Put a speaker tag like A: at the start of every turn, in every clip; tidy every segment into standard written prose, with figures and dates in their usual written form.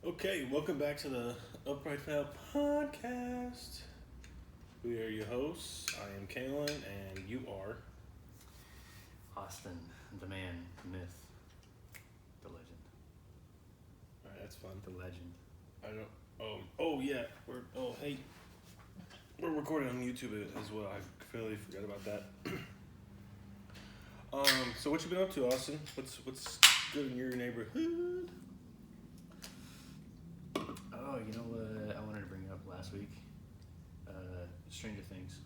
A: Okay, welcome back to the UpRightFoulPod podcast. We are your hosts. I am Kaelen, and you are.
B: Austin, the man, the myth, the legend.
A: Alright, that's fun.
B: The legend.
A: I don't. Oh yeah. We're recording on YouTube as well. I completely forgot about that. So what you been up to, Austin? What's good in your neighborhood?
B: Oh, you know what I wanted to bring up last week? Stranger Things.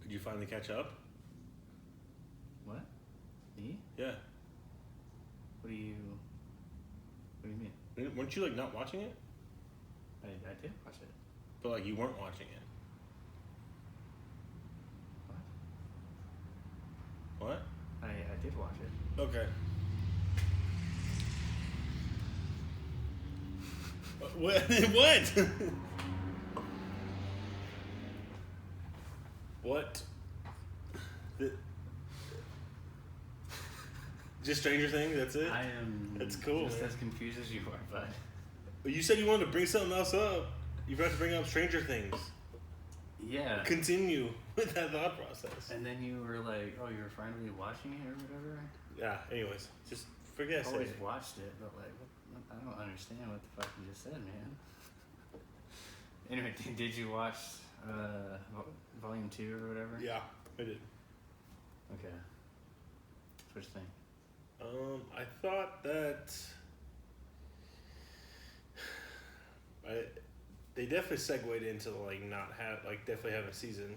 A: Did you finally catch up?
B: What? Me?
A: Yeah.
B: What do you mean?
A: Weren't you not watching it?
B: I did watch it.
A: But you weren't watching it.
B: What?
A: What?
B: I did watch it.
A: Okay. What? What? What? Just Stranger Things? That's it?
B: I am
A: That's cool,
B: just
A: man.
B: as confused as you are, but
A: You said you wanted to bring something else up. You forgot to bring up Stranger Things.
B: yeah.
A: Continue with that thought process.
B: And then you were like, oh, you were finally watching it or whatever?
A: Yeah, anyways. Just forget
B: I've always
A: it.
B: watched it, but I don't understand what the fuck you just said, man. Anyway, did you watch Volume 2 or whatever?
A: Yeah, I did.
B: Okay. What you think?
A: I thought that they definitely segued into definitely having a season.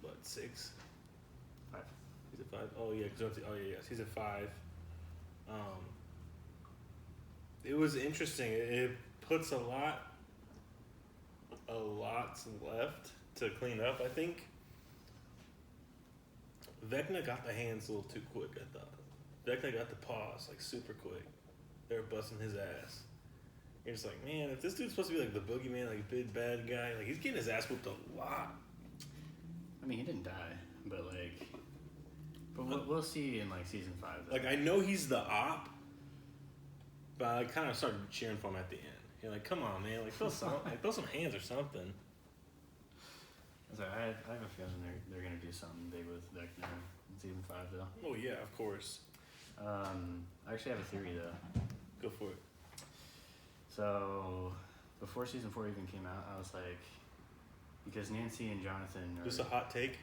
A: What, 6?
B: 5.
A: Is it 5? Oh yeah, season 5. It was interesting. It puts a lot left to clean up. I think Vecna got the hands a little too quick. I thought Vecna got the paws super quick. They were busting his ass. You're just like, man, if this dude's supposed to be the boogeyman, big bad guy, he's getting his ass whooped a lot.
B: I mean, he didn't die, but we'll see in season 5. Though.
A: I know he's the op, but I kind of started cheering for him at the end. You're like, come on, man, throw some hands or something.
B: So I have a feeling they're gonna do something big with Vecna in season 5 though.
A: Oh yeah, of course.
B: I actually have a theory though.
A: Go for it.
B: So before season 4 even came out, I was like, because Nancy and Jonathan are.
A: Just a hot take.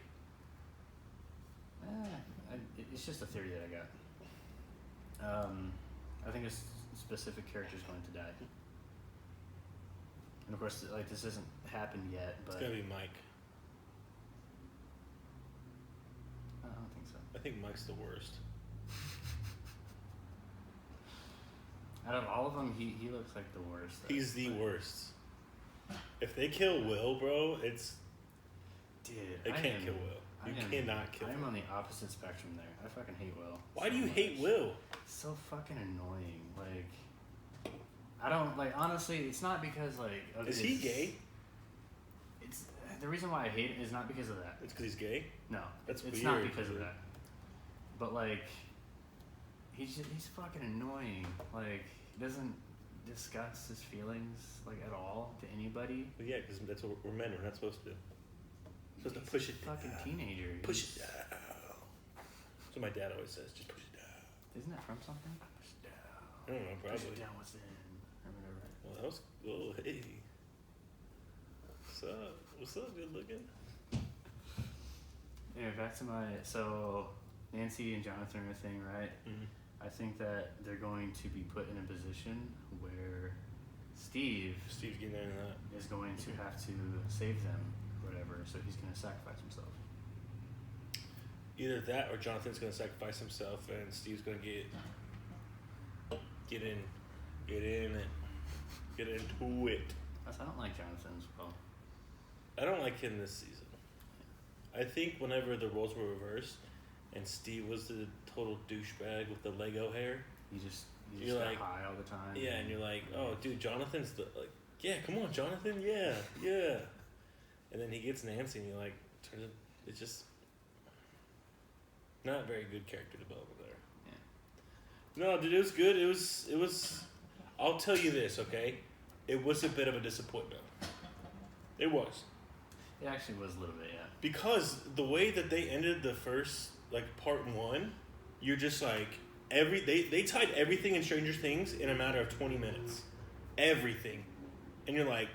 B: It's just a theory that I got. I think a specific character is going to die. And of course, this hasn't happened yet, but
A: It's gonna be Mike.
B: I don't think so.
A: I think Mike's the worst.
B: Out of all of them, he looks like the worst.
A: He's the worst. If they kill Will, bro, it's
B: Dude,
A: they can't kill Will. You cannot kill
B: I'm
A: Will.
B: on the opposite spectrum there. I fucking hate Will.
A: Why
B: so
A: do you
B: much.
A: hate Will?
B: It's so fucking annoying. I don't honestly. It's not because of
A: Is he gay?
B: It's the reason why I hate it is not because of that.
A: It's because he's gay?
B: No,
A: That's
B: it's
A: weird,
B: not because
A: dude.
B: of that. But he's fucking annoying. He doesn't discuss his feelings at all to anybody.
A: Well, yeah, because that's what we're men. We're not supposed to do. We're supposed to push it
B: Fucking
A: down.
B: teenager.
A: Push it down. That's what my dad always says. Just push it down.
B: Isn't that from something? Push it down.
A: I don't know, probably.
B: Push it down within. Or whatever.
A: Well, that was cool. Hey. What's up? What's up, good looking?
B: Anyway, back to so Nancy and Jonathan are a thing, right?
A: Mm-hmm.
B: I think that they're going to be put in a position where Steve's
A: getting into that.
B: is going to have to save them, whatever. So he's going to sacrifice himself.
A: Either that or Jonathan's going to sacrifice himself and Steve's going to get into it.
B: I don't like Jonathan as well.
A: I don't like him this season. I think whenever the roles were reversed and Steve was the total douchebag with the Lego hair.
B: You just
A: You're
B: got
A: like-
B: high all the time.
A: Yeah, and you're like, oh, dude, Jonathan's the, yeah, come on, Jonathan, yeah. And then he gets Nancy and you're turns it, it's just not very good character development there.
B: Yeah.
A: No, dude, it was good. It was, I'll tell you this, okay? it was a bit of a disappointment. It was.
B: It actually was a little bit, yeah.
A: Because the way that they ended the first, like, part 1, you're just like, they tied everything in Stranger Things in a matter of 20 minutes. Everything. And you're like,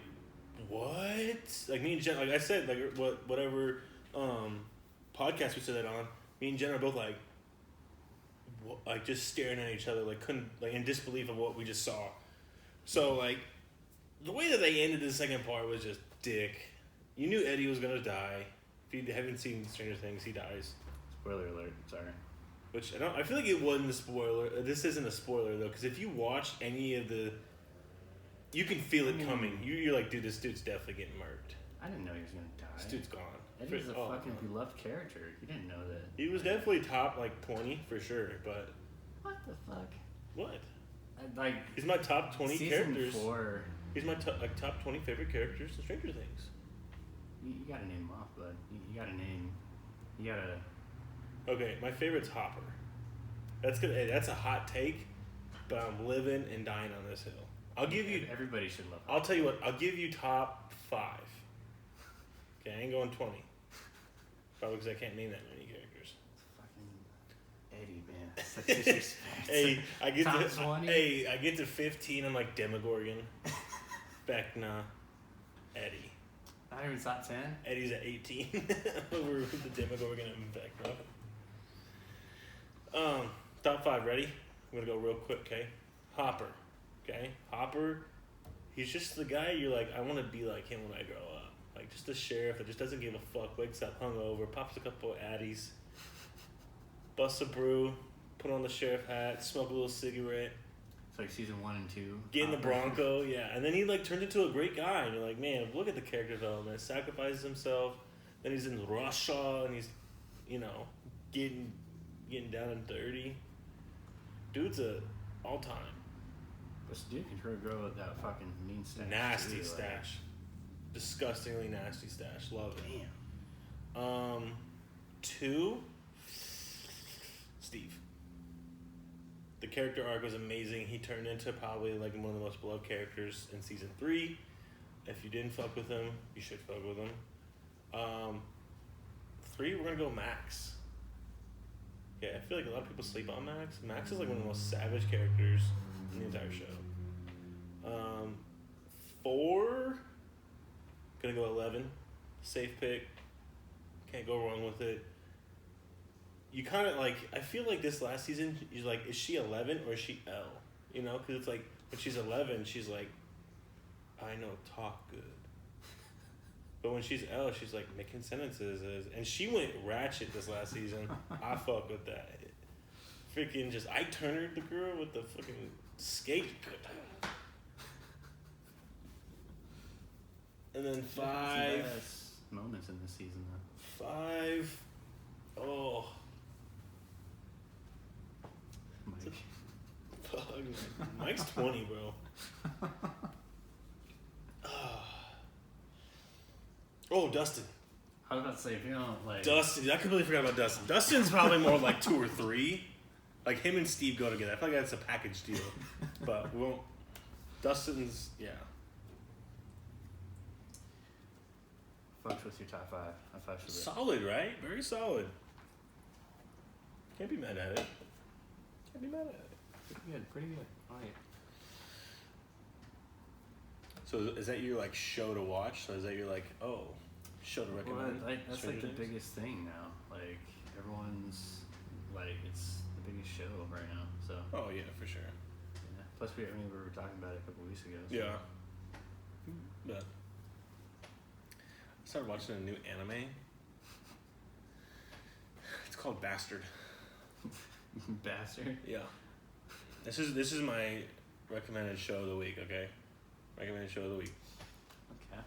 A: what? Like, me and Jen, like I said, like, whatever podcast we said that on, me and Jen are both like just staring at each other, like, couldn't, like, in disbelief of what we just saw. So, like, the way that they ended the second part was just dick. You knew Eddie was gonna die. If you haven't seen Stranger Things, he dies.
B: Spoiler alert, sorry.
A: Which, I feel like it wasn't a spoiler. This isn't a spoiler, though, because if you watch any of the... You can feel it coming. You're like, dude, this dude's definitely getting murked.
B: I didn't know he was gonna die.
A: This dude's gone.
B: Eddie's a fucking beloved character. You didn't know that.
A: He was definitely top, like, 20, for sure, but...
B: What the fuck?
A: What?
B: Like...
A: He's my top 20 characters.
B: Season 4...
A: He's my top 20 favorite characters in Stranger Things.
B: You gotta name him off, bud. You gotta name... You gotta...
A: Okay, my favorite's Hopper. That's good. Hey, that's a hot take, but I'm living and dying on this hill. I'll give you...
B: Everybody should love Hopper.
A: I'll tell you what. I'll give you top 5. Okay, I ain't going 20. Probably because I can't name that many characters.
B: Fucking Eddie, man. Such disrespect.
A: Hey, I get
B: top
A: to
B: 20?
A: Hey, I get to 15. I'm like Demogorgon, Vecna, Eddie.
B: Not even top 10?
A: Eddie's at 18 over the Demogorgon and Vecna. Top 5, ready? I'm gonna go real quick, okay? Hopper, okay? Hopper, he's just the guy you're like, I want to be like him when I grow up. Like, just a sheriff that just doesn't give a fuck, wakes up hungover, pops a couple of addies, busts a brew, put on the sheriff hat, smoke a little cigarette.
B: It's like season 1 and 2.
A: Get in the Bronco, yeah. And then he, like, turns into a great guy, and you're like, man, look at the character development. Sacrifices himself, then he's in Russia, and he's, you know, getting down and dirty. Dude's a all-time.
B: This dude can sure grow with that fucking mean stash.
A: Nasty
B: too,
A: stash. Disgustingly nasty stash. Love it.
B: Damn.
A: 2, Steve. The character arc was amazing. He turned into probably like one of the most beloved characters in season 3. If you didn't fuck with him, you should fuck with him. 3, we're gonna go Max. Yeah, I feel like a lot of people sleep on Max. Max is like one of the most savage characters in the entire show. 4, gonna go 11. Safe pick. Can't go wrong with it. You kind of like, I feel like this last season, you're like, is she 11 or is she L? You know, because it's like, when she's 11, she's like, I know talk good. But when she's L, she's like making sentences. And she went ratchet this last season. I fuck with that. Freaking just, I Turner the girl with the fucking skate. And then 5.
B: Moments in this season, though.
A: 5. Oh.
B: Mike.
A: Fuck, man. Mike's 20, bro. Oh, Dustin.
B: I was about to say, if you don't like...
A: Dustin. I completely forgot about Dustin. Dustin's probably more like 2 or 3. Like, him and Steve go together. I feel like that's a package deal. But we won't... Dustin's... Yeah.
B: Fucks with your top 5. I fucks with it.
A: Solid, right? Very solid. Can't be mad at it. Can't be mad at it.
B: Pretty good. Pretty good. All right.
A: So is that your, like, show to watch? So is that your, like, show to recommend?
B: Well, that's
A: Stranger
B: like the
A: Things?
B: biggest thing now. Like, everyone's, like, it's the biggest show right now. So.
A: Oh, yeah, for sure.
B: Yeah. Plus, we were talking about it a couple weeks ago. So.
A: Yeah. But I started watching a new anime. It's called Bastard.
B: Bastard?
A: Yeah. This is my recommended show of the week, okay? Recommended show of the week.
B: Okay.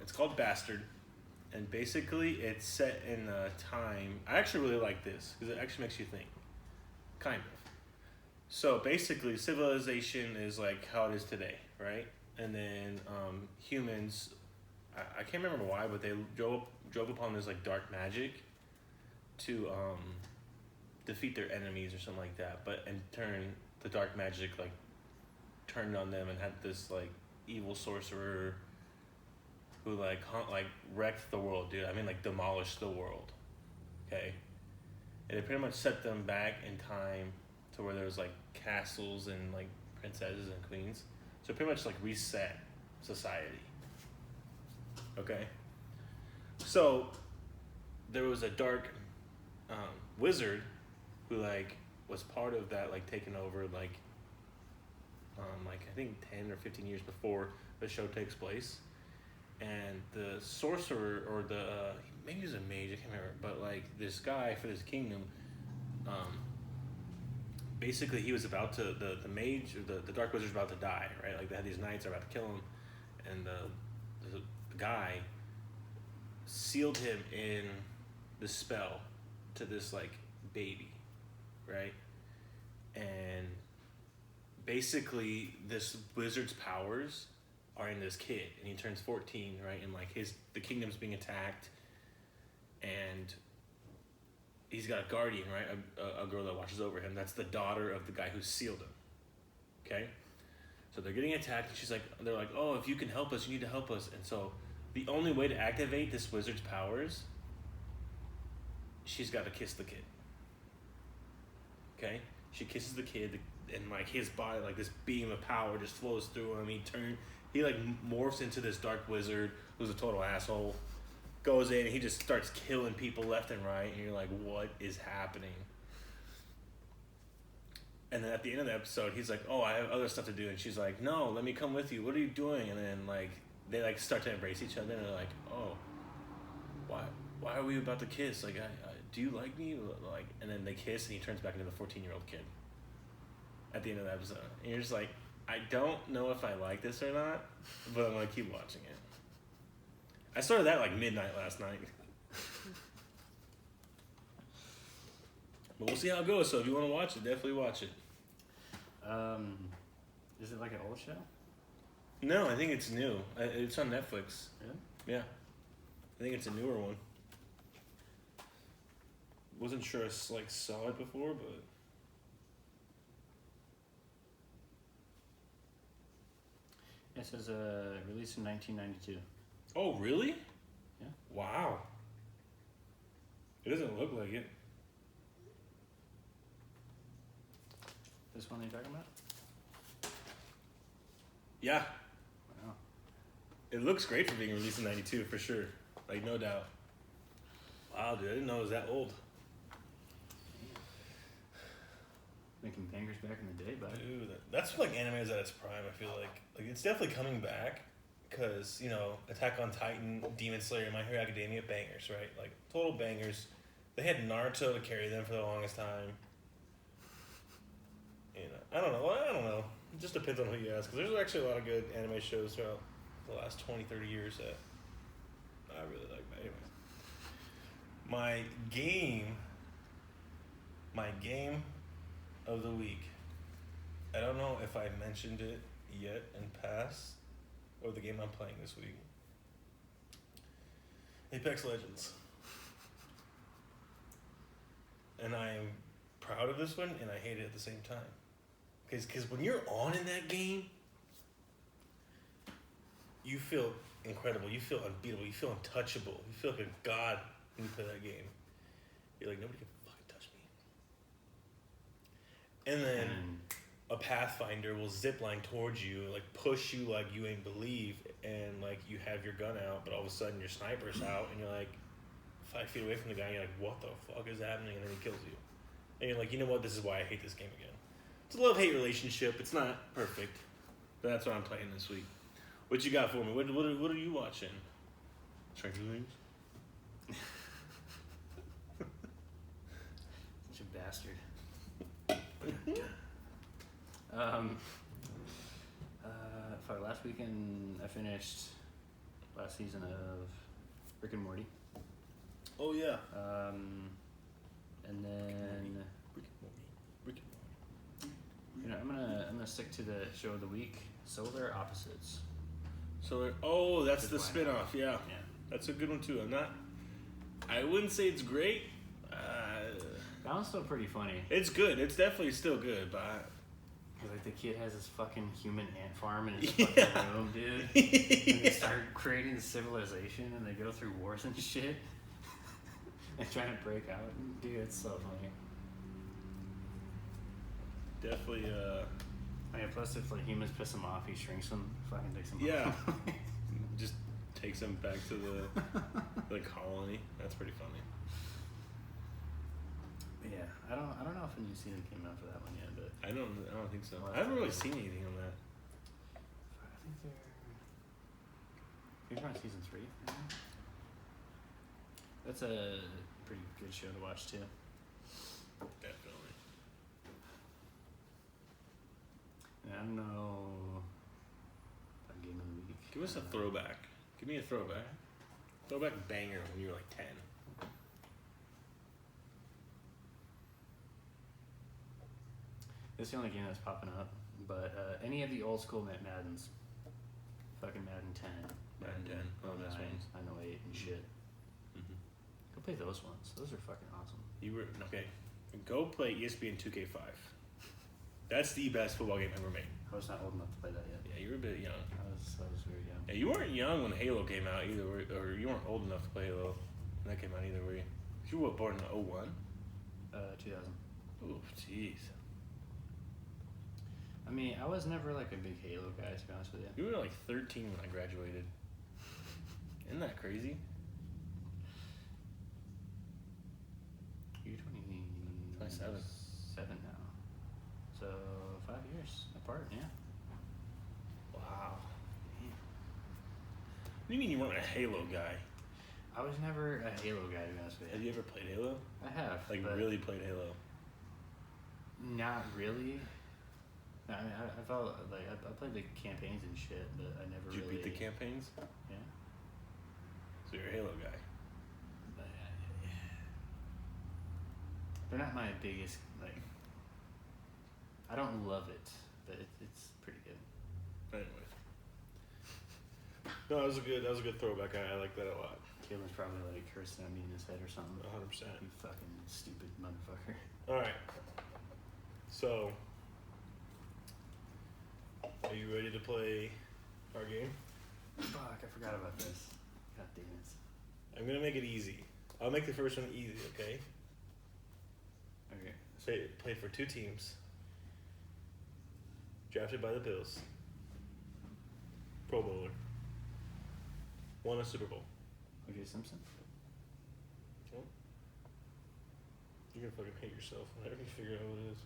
A: It's called Bastard. And basically, it's set in a time... I actually really like this, because it actually makes you think. Kind of. So, basically, civilization is like how it is today, right? And then humans... I can't remember why, but they drove upon this, like, dark magic to defeat their enemies or something like that. But in turn, the dark magic, like, turned on them and had this, like, evil sorcerer who like wrecked the world, dude. I mean, like demolished the world. Okay, and it pretty much set them back in time to where there was like castles and like princesses and queens. So it pretty much like reset society. Okay, so there was a dark wizard who like was part of that, like taking over like I think 10 or 15 years before the show takes place. And the sorcerer, or the maybe he was a mage, I can't remember, but like this guy for this kingdom, basically he was about to, the mage, or the dark wizard's about to die, right? Like they had these knights are about to kill him, and the guy sealed him in the spell to this like baby, right? And basically this wizard's powers are in this kid, and he turns 14, right? And like the kingdom's being attacked, and he's got a guardian, right? A girl that watches over him. That's the daughter of the guy who sealed him. Okay, so they're getting attacked, and they're like, oh, if you can help us, you need to help us. And so the only way to activate this wizard's powers, she's got to kiss the kid. Okay, she kisses the kid, and like his body, like this beam of power just flows through him. He like morphs into this dark wizard who's a total asshole. Goes in and he just starts killing people left and right, and you're like, what is happening? And then at the end of the episode, he's like, oh, I have other stuff to do. And she's like, no, let me come with you. What are you doing? And then like they like start to embrace each other, and they're like, oh, why are we about to kiss? Like, do you like me? Like, and then they kiss, and he turns back into the 14-year-old kid at the end of the episode. And you're just like, I don't know if I like this or not, but I'm gonna keep watching it. I started that like midnight last night. But we'll see how it goes. So if you want to watch it, definitely watch it.
B: Is it like an old show?
A: No, I think it's new. It's on Netflix.
B: Yeah?
A: Yeah. I think it's a newer one. Wasn't sure I like saw it before, but...
B: It says released in 1992.
A: Oh, really?
B: Yeah.
A: Wow. It doesn't look like it.
B: This one you're talking about?
A: Yeah.
B: Wow.
A: It looks great for being released in 92, for sure. Like, no doubt. Wow, dude, I didn't know it was that old.
B: Making bangers back in the day, bud.
A: Dude, that's like anime is at its prime, I feel like. Like, it's definitely coming back. Because, you know, Attack on Titan, Demon Slayer, My Hero Academia, bangers, right? Like, total bangers. They had Naruto to carry them for the longest time. You know, I don't know. It just depends on who you ask. Because there's actually a lot of good anime shows throughout the last 20, 30 years that I really like. But anyway. My game of the week. I don't know if I mentioned it yet in past, or the game I'm playing this week. Apex Legends. And I am proud of this one, and I hate it at the same time. Because when you're on in that game, you feel incredible. You feel unbeatable. You feel untouchable. You feel like a god when you play that game. You're like, nobody can fucking touch me. And then a Pathfinder will zipline towards you, like push you like you ain't believe, and like you have your gun out, but all of a sudden your sniper's out, and you're like 5 feet away from the guy, and you're like, what the fuck is happening? And then he kills you. And you're like, you know what, this is why I hate this game again. It's a love-hate relationship. It's not perfect, but that's what I'm playing this week. What you got for me? What are you watching? Stranger Things?
B: Such a bastard. For last weekend, I finished last season of Rick and Morty.
A: Oh yeah.
B: And then
A: Rick and Morty.
B: you know, I'm gonna stick to the show of the week, Solar Opposites.
A: So that's the spinoff. Yeah.
B: Yeah.
A: That's a good one too. I wouldn't say it's great.
B: That one's still pretty funny.
A: It's good. It's definitely still good, but
B: Like the kid has this fucking human ant farm in his fucking room, dude. And they start creating civilization and they go through wars and shit. And trying to break out. Dude, it's so funny.
A: Definitely,
B: Yeah, plus if like humans piss him off, he shrinks them, fucking takes them off.
A: Just takes them back to the colony. That's pretty funny.
B: Yeah, I don't know if a new season came out for that one yet, but
A: I don't think so.
B: Well,
A: I haven't really seen anything on that.
B: I think they're on season 3. That's a pretty good show to watch too.
A: Definitely.
B: I don't know. Game of the week.
A: Give us a throwback. Give me a throwback. Throwback banger when you were like 10.
B: This is the only game that's popping up, but any of the old school Maddens. Fucking Madden 10.
A: Madden 10. Oh,
B: 09,
A: those ones.
B: 908 and shit.
A: Mm-hmm.
B: Go play those ones. Those are fucking awesome.
A: Okay. Go play ESPN 2K5. That's the best football game ever made.
B: I was not old enough to play that yet.
A: Yeah, you were a bit young.
B: I was very young.
A: Yeah, you weren't young when Halo came out either, or you weren't old enough to play Halo when that came out either, were you? You were born in 01?
B: 2000.
A: Oh, jeez.
B: I mean, I was never like a big Halo guy, to be honest with you.
A: You were like 13 when I graduated. Isn't that crazy?
B: You're
A: 27.
B: 7 now. So 5 years apart, yeah.
A: Wow. What do you mean you weren't a Halo guy?
B: I was never a Halo guy, to be honest with you.
A: Have you ever played Halo?
B: I have.
A: Like really played Halo?
B: Not really. I mean, I felt like I played the campaigns and shit, but I never
A: Did you
B: really.
A: beat the campaigns?
B: Yeah.
A: So you're a Halo guy.
B: But, they're not my biggest, like. I don't love it, but it's pretty good.
A: Anyway. No, that was a good throwback. I like that a lot.
B: Caitlin's probably like cursing at me in his head or something.
A: 100%.
B: You fucking stupid motherfucker.
A: Alright. So, are you ready to play our game?
B: Fuck, I forgot about this. God damn it.
A: I'm gonna make it easy. I'll make the first one easy, okay?
B: Okay.
A: Play for 2 teams. Drafted by the Bills. Pro Bowler. Won a Super Bowl.
B: O.J. Simpson?
A: Well, you're gonna fucking hate yourself whenever you figure out what it is.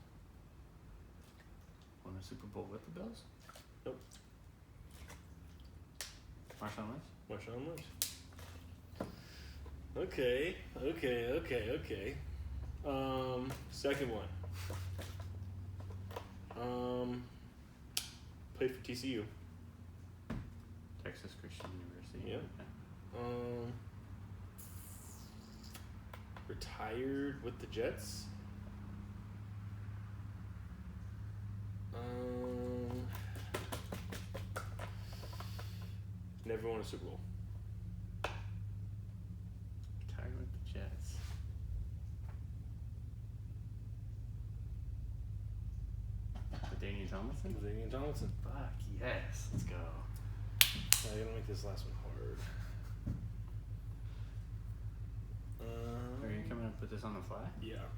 B: Won a Super Bowl with the Bills?
A: Nope.
B: Marshawn Lynch?
A: Marshawn Lynch. Okay. Second one. Played for TCU.
B: Texas Christian University.
A: Yep. Retired with the Jets. Never won a Super Bowl.
B: Retired with the Jets. Daniel Tomlinson?
A: Daniel Tomlinson.
B: Fuck, yes. Let's go.
A: I gotta make this last one hard.
B: Are you coming up with this on the fly?
A: Yeah.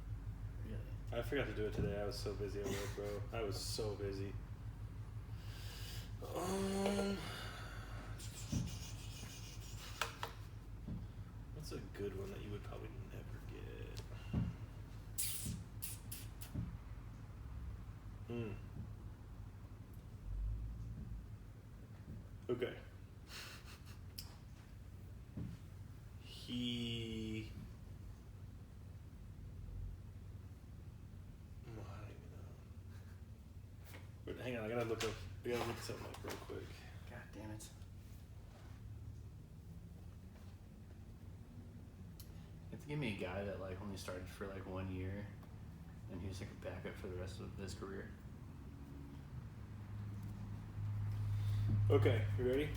B: Really?
A: I forgot to do it today. I was so busy at work, bro. I was so busy. What's a good one that you would probably never get? Okay. Hang on, I gotta look something up real quick.
B: God damn it. You have to give me a guy that like only started for like 1 year and he was like a backup for the rest of his career.
A: Okay, you ready?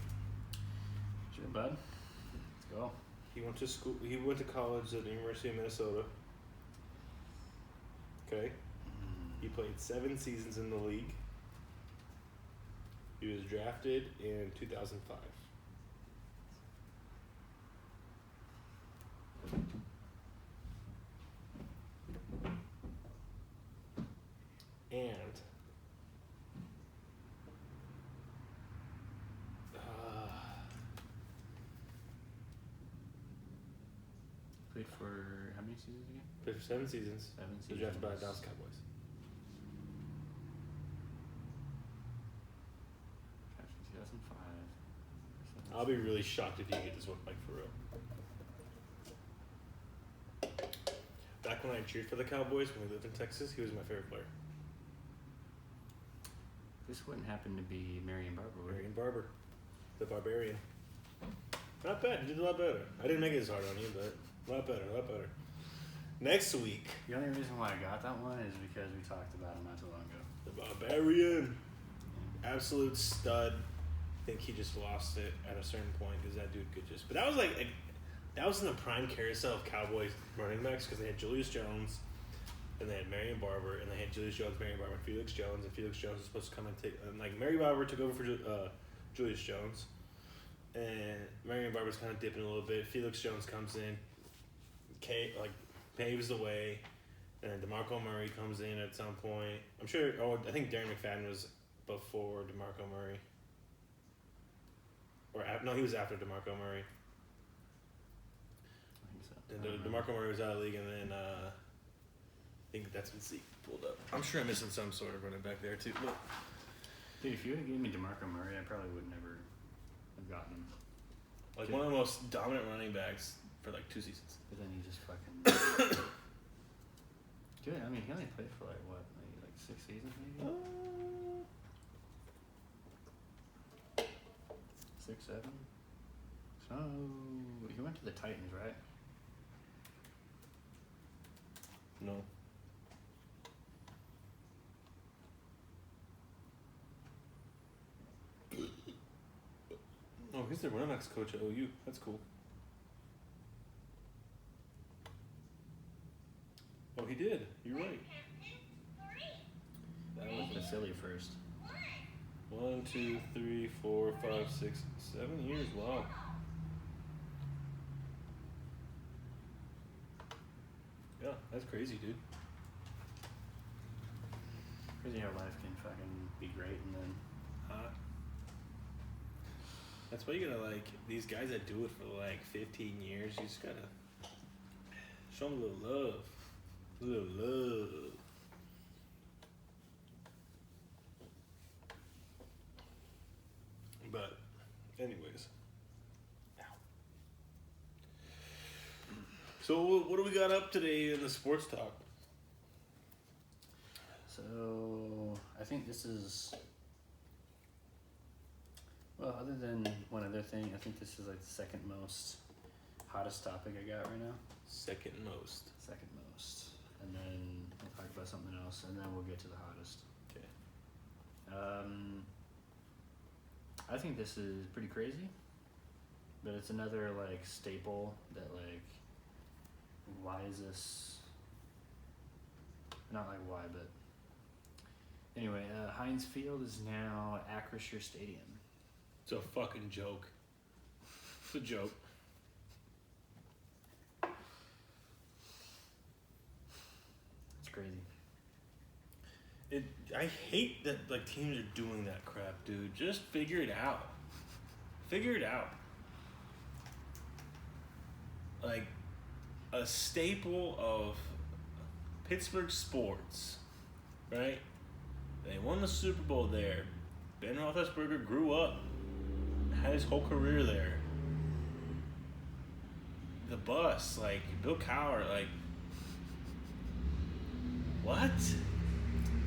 B: Sure, bud. Let's go.
A: He went to school. He went to college at the University of Minnesota. Okay. He played 7 seasons in the league. He was drafted in 2005. And
B: played for how many seasons again?
A: played for 7 seasons.
B: 7
A: Was
B: seasons.
A: drafted by the Dallas Cowboys.
B: Drafted in 2005.
A: I'll be really shocked if you get this one, like, for real. Back when I cheered for the Cowboys, when we lived in Texas, he was my favorite player.
B: This wouldn't happen to be Marion Barber, would it?
A: Marion Barber, the Barbarian. Not bad. He did a lot better. I didn't make it as hard on you, but a lot better, a lot better. Next week,
B: The only reason why I got that one is because we talked about him not too long ago.
A: the Barbarian. Absolute stud. I think he just lost it at a certain point because that dude could just. But that was like, that was in the prime carousel of Cowboys running backs because they had Julius Jones, and they had Marion Barber, and they had Julius Jones, Marion Barber, and Felix Jones, and Felix Jones was supposed to come and take. And like Marion Barber took over for Julius Jones, and Marion Barber's kind of dipping a little bit. Felix Jones comes in, paves the way, and then DeMarco Murray comes in at some point. I'm sure. Oh, I think Darren McFadden was before DeMarco Murray. No, he was after DeMarco Murray.
B: I think so.
A: Then DeMarco Murray was out of the league, and then I think that's when Zeke pulled up. I'm sure I'm missing some sort of running back there too. But
B: Dude, if you would have given me DeMarco Murray, I probably would never have gotten him.
A: like one of the most dominant running backs for like 2 seasons.
B: But then he just fucking. Dude, I mean, he only played for like what, maybe like 6 seasons, maybe 6, 7. So he went to the Titans, right?
A: No. Oh, he's the running backs coach at OU. That's cool. Oh, he did. You're right.
B: That was Vasily first.
A: 1, 2, 3, 4, 5, 6, 7 years. Wow. Yeah, that's crazy, dude.
B: Crazy how life can fucking be great and then.
A: That's why you gotta like these guys that do it for like 15 years. You just gotta show them a little love, a little love. But, anyways. Ow. So what do we got up today in the sports talk?
B: So I think this is. Well, other than one other thing, I think this is like the second most hottest topic I got right now.
A: Second most.
B: Second most. And then we'll talk about something else, and then we'll get to the hottest.
A: Okay.
B: I think this is pretty crazy, but it's another like staple that like, why is this? Not like why, but anyway, Heinz Field is now Acrisure Stadium.
A: It's a fucking joke. It's a joke.
B: It's crazy.
A: I hate that like teams are doing that crap, dude. Just figure it out. Figure it out. Like a staple of Pittsburgh sports, right? They won the Super Bowl there. Ben Roethlisberger grew up, had his whole career there. The bus, like Bill Cowher, like what?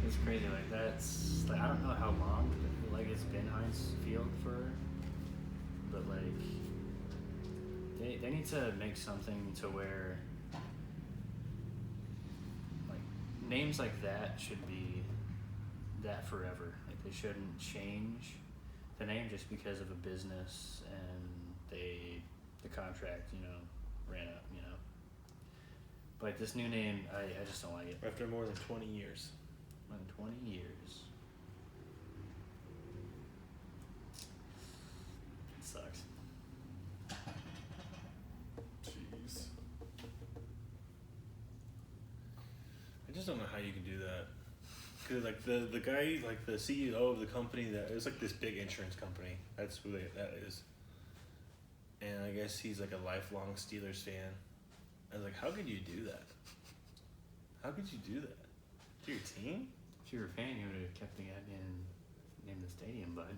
B: It's crazy. Like that's like I don't know how long like it's been Heinz Field for, but like they need to make something to where like names like that should be that forever. Like they shouldn't change the name just because of a business and the contract ran up. But like, this new name I just don't like it.
A: After more than 20 years.
B: More than 20 years.
A: just don't know how you can do that. Cause like the guy, like the CEO of the company, that it's like this big insurance company. That's who that is. And I guess he's like a lifelong Steelers fan. I was like, how could you do that? How could you do that to your team?
B: If you were a fan, you would have kept the goddamn name of the stadium, bud.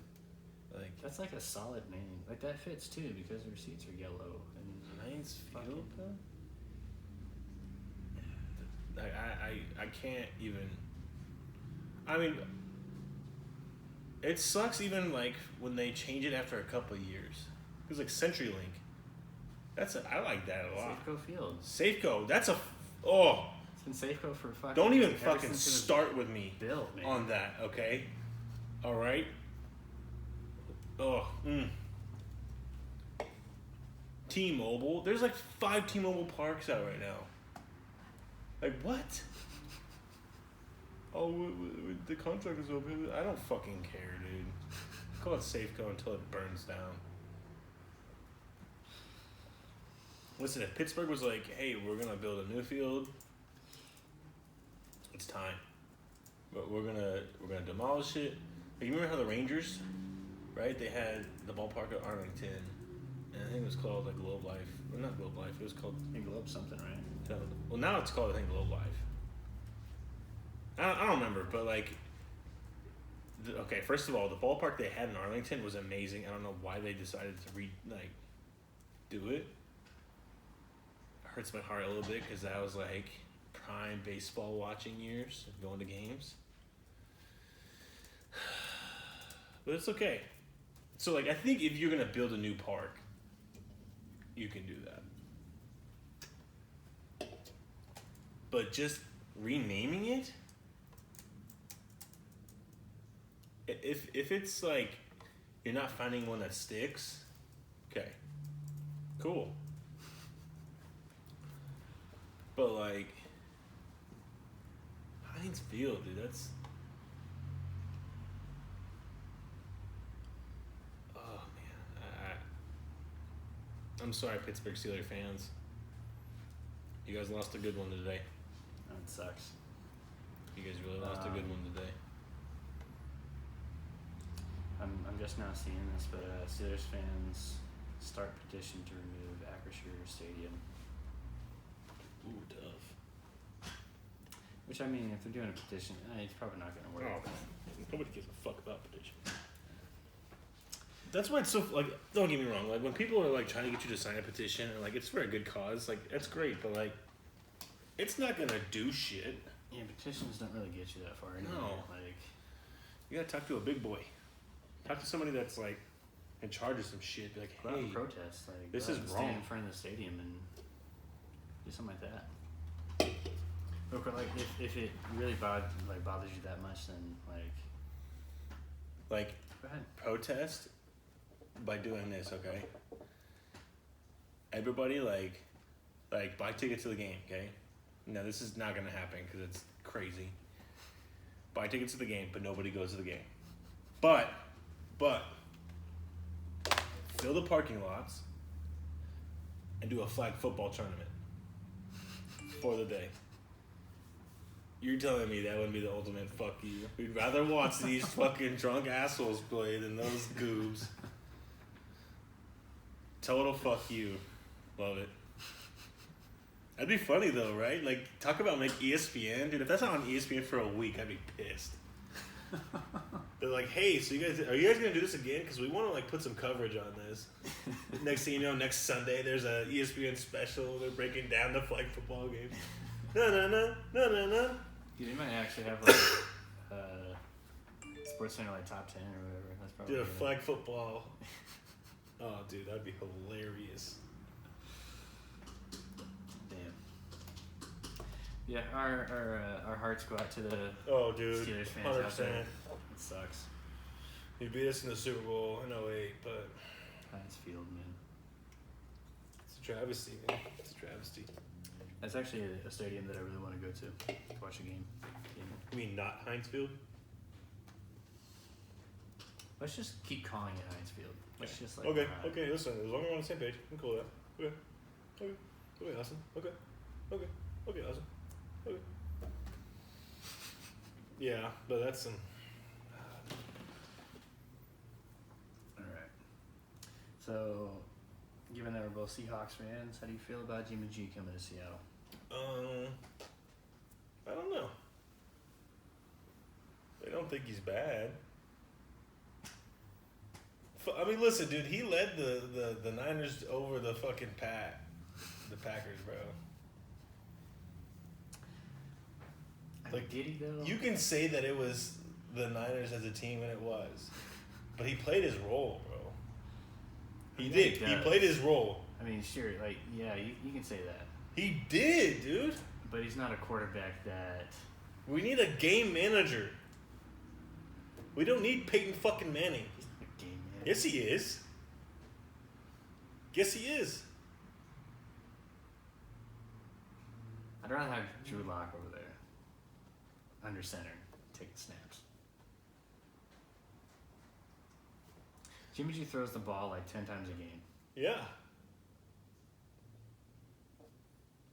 B: Like that's like a solid name. Like that fits too because their seats are yellow and
A: Heinz Field. I can't even. I mean, it sucks even like when they change it after a couple of years. It was like CenturyLink. I like that a lot.
B: Safeco Field.
A: Safeco. That's a.
B: It's been Safeco for fucking.
A: Don't even fucking start with me
B: built, man.
A: On that, okay? All right. T-Mobile. There's like 5 T-Mobile parks out right now. Like what? Oh, the contract is open. I don't fucking care, dude. Call it Safeco until it burns down. Listen, if Pittsburgh was like, hey, we're going to build a new field, it's time. But we're gonna demolish it. Like, you remember how the Rangers, right? They had the ballpark at Arlington, and I think it was called like Globe Life. Well, not Globe Life. It was called
B: Globe something, right?
A: Well, now it's called I think Globe Life. I don't remember, but like, okay. First of all, the ballpark they had in Arlington was amazing. I don't know why they decided to do it. It hurts my heart a little bit because that was like prime baseball watching years, going to games. But it's okay. So like, I think if you're gonna build a new park, you can do that. But just renaming it, if it's like you're not finding one that sticks, okay, cool. But like Heinz Field, dude, that's. Oh man, I'm sorry, Pittsburgh Steelers fans. You guys lost a good one today.
B: That sucks.
A: You guys really lost a good one today.
B: I'm just now seeing this, but Steelers fans start petition to remove Acrisure Stadium.
A: Ooh, tough.
B: Which, I mean, if they're doing a petition, it's probably not going to work.
A: Oh, nobody gives a fuck about petition. That's why it's so, like, don't get me wrong, like, when people are, like, trying to get you to sign a petition, and, like, it's for a good cause, like, that's great, but, like, it's not gonna do shit.
B: Yeah, petitions don't really get you that far anymore.
A: No.
B: Like,
A: you gotta talk to a big boy. Talk to somebody that's, like, in charge of some shit. Be like,
B: go out
A: hey,
B: and protest. Like,
A: this
B: go
A: is
B: out and
A: wrong.
B: Stand in front of the stadium and do something like that. Or, like, if it really bothers you that much, then,
A: like,
B: go ahead.
A: Protest by doing this, okay? Everybody, like, buy tickets to the game, okay? No, this is not gonna happen because it's crazy. Buy tickets to the game, but nobody goes to the game. But fill the parking lots and do a flag football tournament for the day. You're telling me that wouldn't be the ultimate fuck you? We'd rather watch these fucking drunk assholes play than those goobs. Total fuck you. Love it. That'd be funny though, right? Like, talk about like ESPN. Dude, if that's not on ESPN for a week, I'd be pissed. They're like, hey, so are you guys gonna do this again? Because we want to like put some coverage on this. Next thing you know, next Sunday there's a ESPN special. They're breaking down the flag football game. No.
B: Dude, they might actually have like Sports Center like top 10 or whatever. That's probably
A: Dude, flag football. Oh, dude, that'd be hilarious.
B: Yeah, our hearts go out to the Steelers fans
A: 100%.
B: out there. It sucks.
A: He beat us in the Super Bowl in 08, but
B: Heinz Field, man.
A: It's a travesty, man. It's a travesty.
B: That's actually a stadium that I really want to go to watch a game.
A: You mean not Heinz Field?
B: Let's just keep calling it Heinz Field. Let's just like.
A: Okay, listen, as long as we're on the same page, I'm cool with that. Okay, Austin. Okay, Austin. Okay. Yeah, but that's some.
B: All right. So, given that we're both Seahawks fans, how do you feel about Jimmy G coming to Seattle?
A: I don't know. I don't think he's bad. I mean, listen, dude. He led the Niners over the fucking Packers, bro. Like,
B: did he though?
A: You can say that it was the Niners as a team, and it was, but he played his role, bro. He did. He played his role.
B: I mean, sure, like, yeah, you can say that.
A: He did, dude.
B: But he's not a quarterback that.
A: We need a game manager. We don't need Peyton fucking Manning.
B: He's not a game manager.
A: Yes, he is. Yes, he is.
B: I'd rather have Drew Lock over there, under center, taking snaps. Jimmy G throws the ball like 10 times a game.
A: Yeah.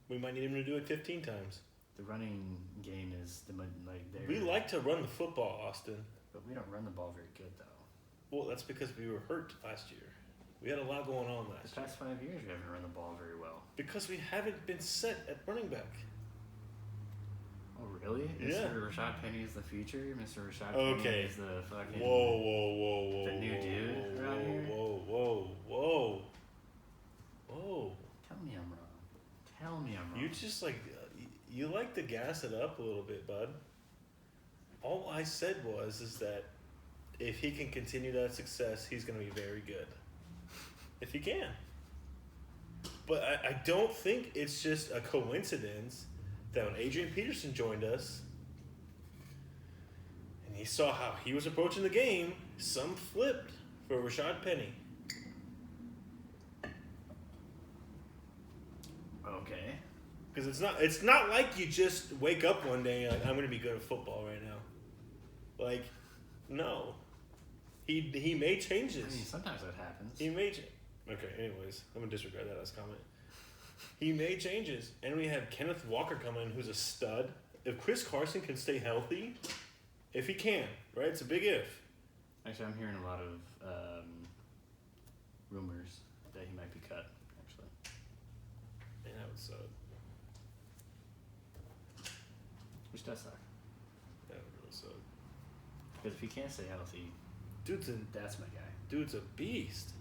A: We might need him to do it 15 times.
B: The running game is there.
A: We like to run the football, Austin.
B: But we don't run the ball very good, though.
A: Well, that's because we were hurt last year. We had a lot going on last year.
B: The past 5 years, we haven't run the ball very well.
A: Because we haven't been set at running back.
B: Oh, really?
A: Yeah.
B: Mr. Rashad Penny is the future? Mr. Rashad Penny is the fucking...
A: Whoa.
B: The new dude around here?
A: Whoa.
B: Tell me I'm wrong.
A: You just you like to gas it up a little bit, bud. All I said is that if he can continue that success, he's going to be very good. If he can. But I don't think it's just a coincidence that when Adrian Peterson joined us and he saw how he was approaching the game, some flipped for Rashad Penny.
B: Okay.
A: Because it's not like you just wake up one day and I'm going to be good at football right now. Like, no. He made changes.
B: I mean, sometimes that happens.
A: Okay, anyways, I'm going to disregard that as comment. He made changes. And we have Kenneth Walker come in, who's a stud. If Chris Carson can stay healthy, if he can, right? It's a big if.
B: Actually, I'm hearing a lot of rumors that he might be cut, actually.
A: Man, that would suck.
B: Which does suck.
A: That would really suck.
B: Because if he can't stay healthy, that's my guy.
A: Dude's a beast.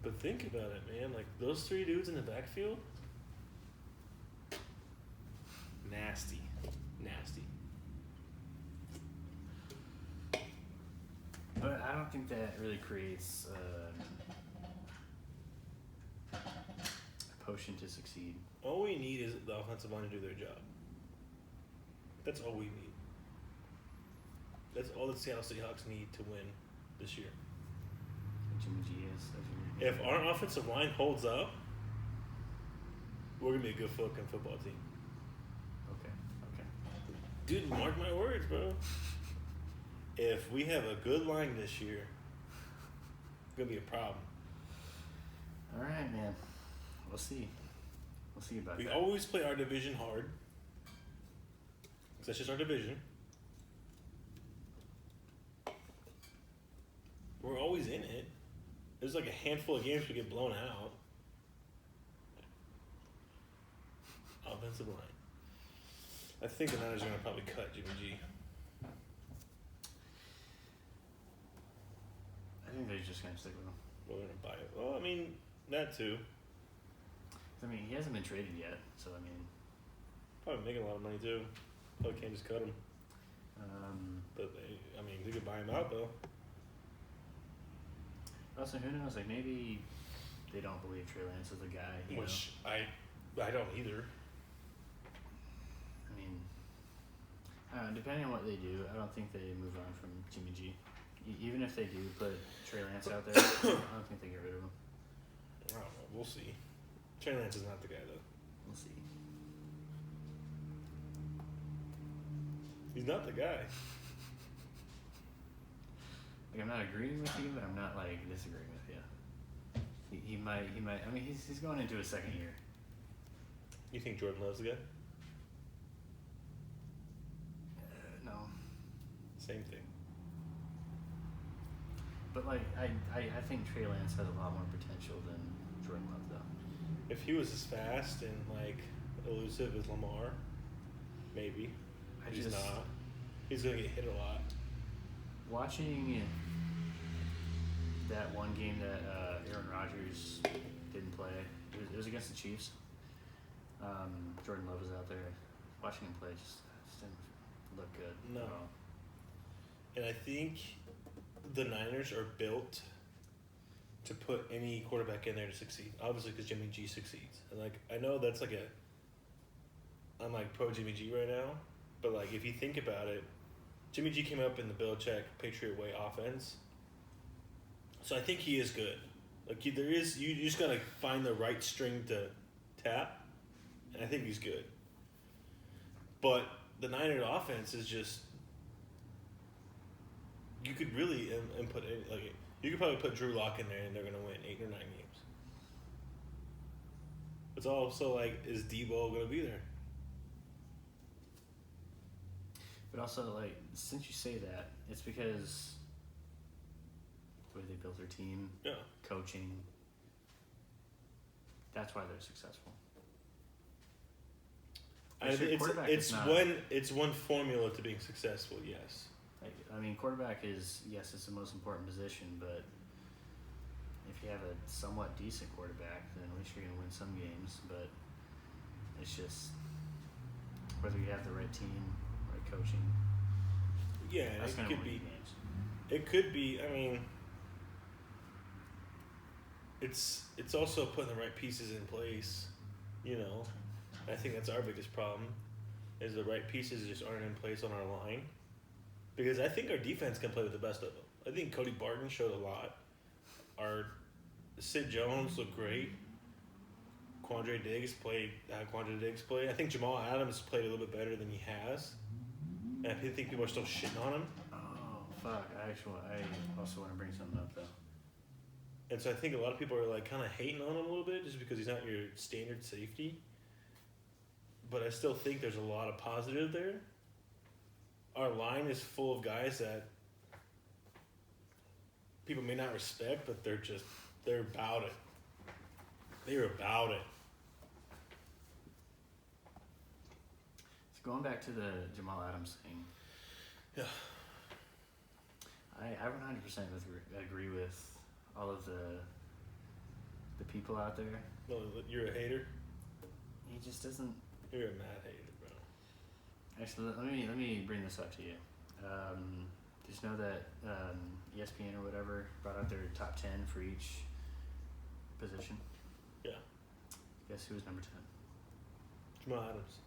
A: But think about it, man. Like, those 3 dudes in the backfield, nasty.
B: But I don't think that really creates a potion to succeed.
A: All we need is the offensive line to do their job. That's all we need. That's all the Seattle Seahawks need to win this year.
B: Jimmy G is.
A: If our offensive line holds up, we're going to be a good fucking football team.
B: Okay.
A: Dude, mark my words, bro. If we have a good line this year, it's going to be a problem.
B: All right, man. We'll see. We'll see about that.
A: We always play our division hard. Because that's just our division. We're always in it. There's like a handful of games we get blown out. Offensive line. I think the Niners are going to probably cut Jimmy G.
B: I think they're just going to stick with him.
A: We're going to buy it. Well, I mean, that too.
B: I mean, he hasn't been traded yet, so I mean...
A: Probably making a lot of money too. Probably can't just cut him. But they could buy him out though.
B: Also, who knows? Like, maybe they don't believe Trey Lance is the guy.
A: Which I don't either.
B: I mean, depending on what they do, I don't think they move on from Jimmy G. Even if they do put Trey Lance out there, I don't think they get rid of him.
A: I don't know. We'll see. Trey Lance is not the guy though.
B: We'll see.
A: He's not the guy.
B: Like, I'm not agreeing with you, but I'm not like disagreeing with you. He might. I mean, he's going into his second year.
A: You think Jordan Love's the guy? Same thing.
B: But like I think Trey Lance has a lot more potential than Jordan Love though.
A: If he was as fast and like elusive as Lamar, maybe. He's not. He's gonna get hit a lot.
B: Watching that one game that Aaron Rodgers didn't play, it was against the Chiefs. Jordan Love was out there. Watching him play just didn't look good.
A: No.
B: At all.
A: And I think the Niners are built to put any quarterback in there to succeed. Obviously, because Jimmy G succeeds. And like I know that's like I'm like pro Jimmy G right now, but like if you think about it, Jimmy G came up in the Belichick Patriot way offense. So I think he is good. Like you just gotta find the right string to tap, and I think he's good. But the Niners offense is just you could really input like you could probably put Drew Lock in there and they're gonna win 8 or 9 games. It's also like is Debo gonna be there?
B: But also, like, since you say that, it's because the way they built their team, coaching, that's why they're successful.
A: It's one formula to being successful, yes.
B: Like, I mean, quarterback is, yes, it's the most important position, but if you have a somewhat decent quarterback, then at least you're going to win some games, but it's just whether you have the right team, coaching.
A: Yeah,
B: that's
A: it
B: gonna
A: could
B: win
A: be.
B: Games.
A: It could be. I mean, it's also putting the right pieces in place. You know, I think that's our biggest problem. Is the right pieces just aren't in place on our line. Because I think our defense can play with the best of them. I think Cody Barton showed a lot. Our Sid Jones looked great. Quandre Diggs played. I think Jamal Adams played a little bit better than he has. And I think people are still shitting on him.
B: Oh, fuck. I also want to bring something up, though.
A: And so I think a lot of people are like kind of hating on him a little bit just because he's not your standard safety. But I still think there's a lot of positive there. Our line is full of guys that people may not respect, but they're about it. They're about it.
B: Going back to the Jamal Adams thing.
A: Yeah.
B: I 100% agree with all of the people out there.
A: No, you're a hater?
B: He just doesn't...
A: You're a mad hater, bro.
B: Actually, let me bring this up to you. Just know that ESPN or whatever brought out their top 10 for each position.
A: Yeah.
B: Guess who was number 10?
A: Jamal Adams.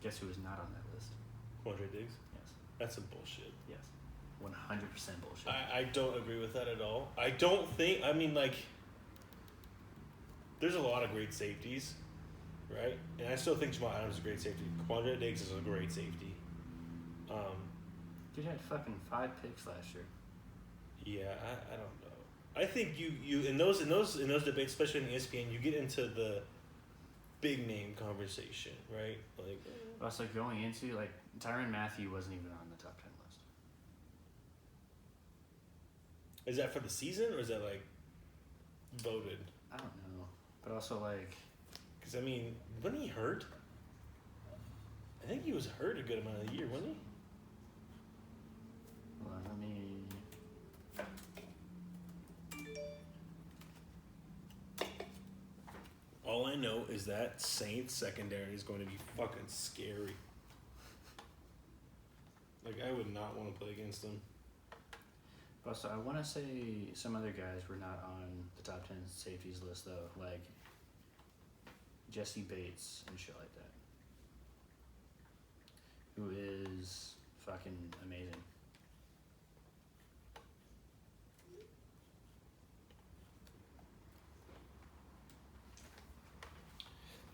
B: Guess who was not on that list?
A: Quandre Diggs?
B: Yes.
A: That's some bullshit.
B: Yes. 100% bullshit.
A: I don't agree with that at all. I don't think, I mean, like, there's a lot of great safeties, right? And I still think Jamal Adams is a great safety. Quandre Diggs is a great safety.
B: Dude had fucking 5 picks last year.
A: Yeah, I don't know. I think you in those debates, especially in ESPN, you get into the big name conversation, right? Like,
B: also going into like Tyrann Mathieu wasn't even on the top 10 list.
A: Is that for the season or is that like voted?
B: I don't know, but also like,
A: because I mean, wasn't he hurt? I think he was hurt a good amount of the year, wasn't he?
B: Hold on, let me.
A: All I know is that Saints secondary is going to be fucking scary. Like, I would not want to play against them.
B: Also, I want to say some other guys were not on the top 10 safeties list, though, like Jesse Bates and shit like that, who is fucking amazing.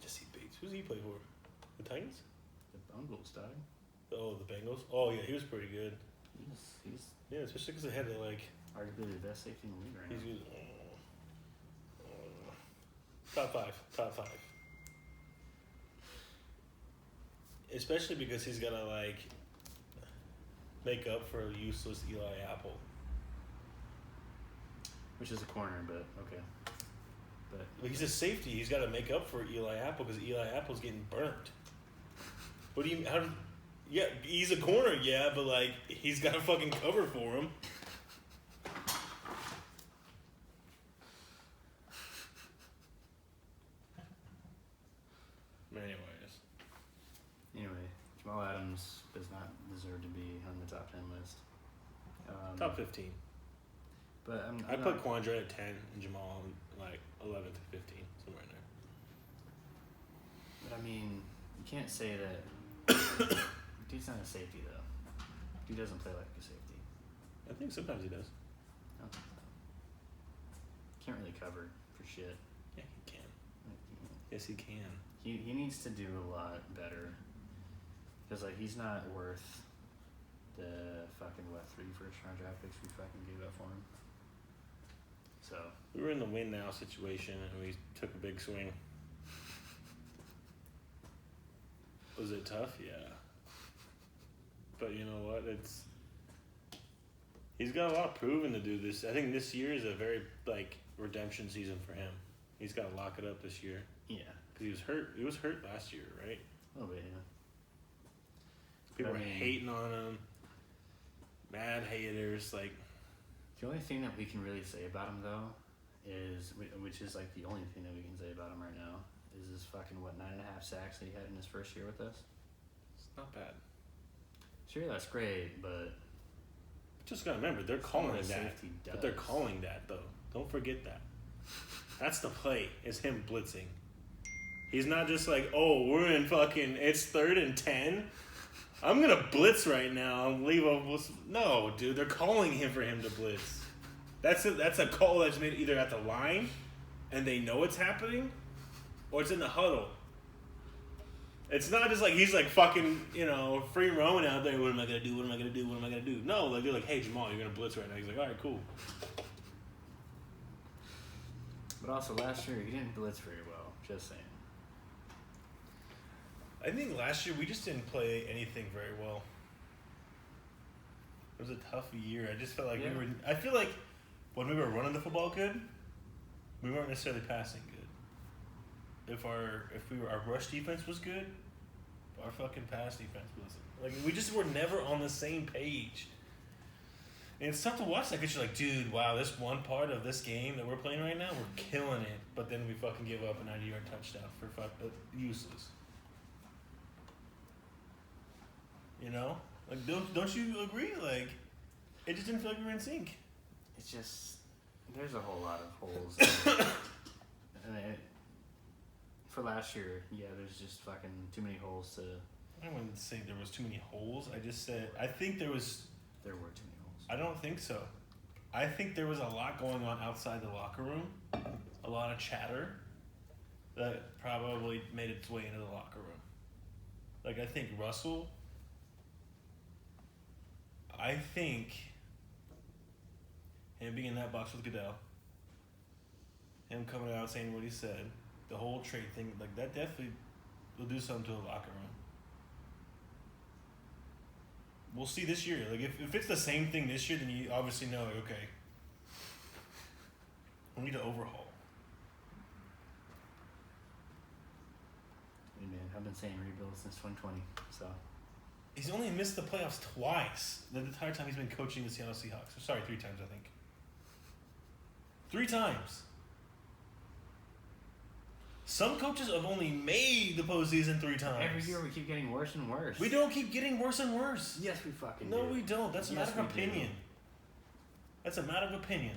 A: Jesse Bates. Who's he play for? The Titans?
B: The Bengals, dog.
A: Oh, the Bengals? Oh, yeah, he was pretty good.
B: He's
A: Yeah, especially because they had to, like...
B: arguably the best safety in the league right now.
A: He's top five. Especially because he's got to, like... make up for a useless Eli Apple.
B: Which is a corner, but okay. But
A: he's a safety. He's got to make up for Eli Apple because Eli Apple's getting burnt. What do you? Yeah, he's a corner, yeah, but like he's got to fucking cover for him.
B: Anyway, Jamal Adams does not deserve to be on the top 10 list.
A: Top 15.
B: But
A: I put Quandre at 10 and Jamal like 11 to 15, somewhere in there.
B: But I mean, you can't say that. Dude's not a safety though. Dude doesn't play like a safety.
A: I think sometimes he does.
B: I don't think so. Can't really cover for shit.
A: Yeah, he can. Yes, he can.
B: He needs to do a lot better. Because, like, he's not worth the fucking, 3 first-round draft picks we fucking gave up for him. So.
A: We were in the win now situation, and we took a big swing. Was it tough? Yeah. But you know what? He's got a lot of proving to do this. I think this year is a very, redemption season for him. He's got to lock it up this year.
B: Yeah.
A: Because he was hurt. He was hurt last year, right?
B: A little bit, yeah.
A: People were hating on him. Mad haters,
B: The only thing that we can really say about him, though, is, which is, the only thing that we can say about him right now, is his fucking, 9.5 sacks that he had in his first year with us.
A: It's not bad.
B: Sure, that's great, but...
A: Just gotta remember, they're calling that.
B: Does.
A: But they're calling that, though. Don't forget that. That's the play, is him blitzing. He's not just we're in it's 3rd and 10. I'm gonna blitz right now and leave a... No, dude, they're calling him for him to blitz. That's a call that's made either at the line, and they know it's happening, or it's in the huddle. It's not just he's fucking, free roaming out there. What am I gonna do? What am I gonna do? What am I gonna do? No, they're hey, Jamal, you're gonna blitz right now. He's all right, cool.
B: But also, last year, he didn't blitz very well. Just saying.
A: I think last year we just didn't play anything very well. It was a tough year. I just felt we were... I feel like when we were running the football good, we weren't necessarily passing good. If our rush defense was good, our fucking pass defense wasn't. We just were never on the same page. And it's tough to watch that because you're dude, wow, this one part of this game that we're playing right now, we're killing it. But then we fucking give up a 90-yard touchdown for useless. You know? Don't you agree? It just didn't feel like we were in sync.
B: It's just, there's a whole lot of holes. For last year, there's just fucking too many holes to...
A: I wouldn't say there was too many holes. I just said, I think there was...
B: There were too many holes.
A: I don't think so. I think there was a lot going on outside the locker room. A lot of chatter that probably made its way into the locker room. I think Russell... I think him being in that box with Goodell, him coming out saying what he said, the whole trade thing, that definitely will do something to the locker room. We'll see this year. If it's the same thing this year, then you obviously know, okay, we need to overhaul.
B: Hey man, I've been saying rebuild since 2020, so...
A: He's only missed the playoffs twice the entire time he's been coaching the Seattle Seahawks. Sorry, 3 times, I think. 3 times. Some coaches have only made the postseason 3 times.
B: Every year we keep getting worse and worse.
A: We don't keep getting worse and worse.
B: Yes, we fucking
A: do. No,
B: do.
A: we don't. That's a matter of opinion. That's a matter of opinion.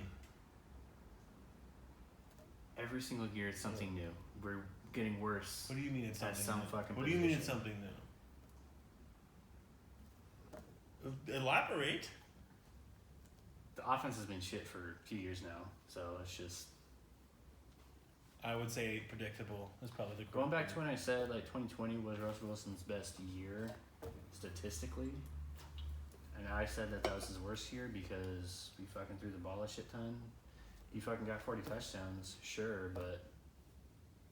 B: Every single year it's something new. We're getting worse.
A: What do you mean it's something new?
B: Fucking
A: what do you mean it's something new? Elaborate.
B: The offense has been shit for a few years now, so it's just...
A: I would say predictable is probably the...
B: Going back to when I said 2020 was Russell Wilson's best year statistically, and I said that was his worst year because we fucking threw the ball a shit ton. He fucking got 40 touchdowns, sure, but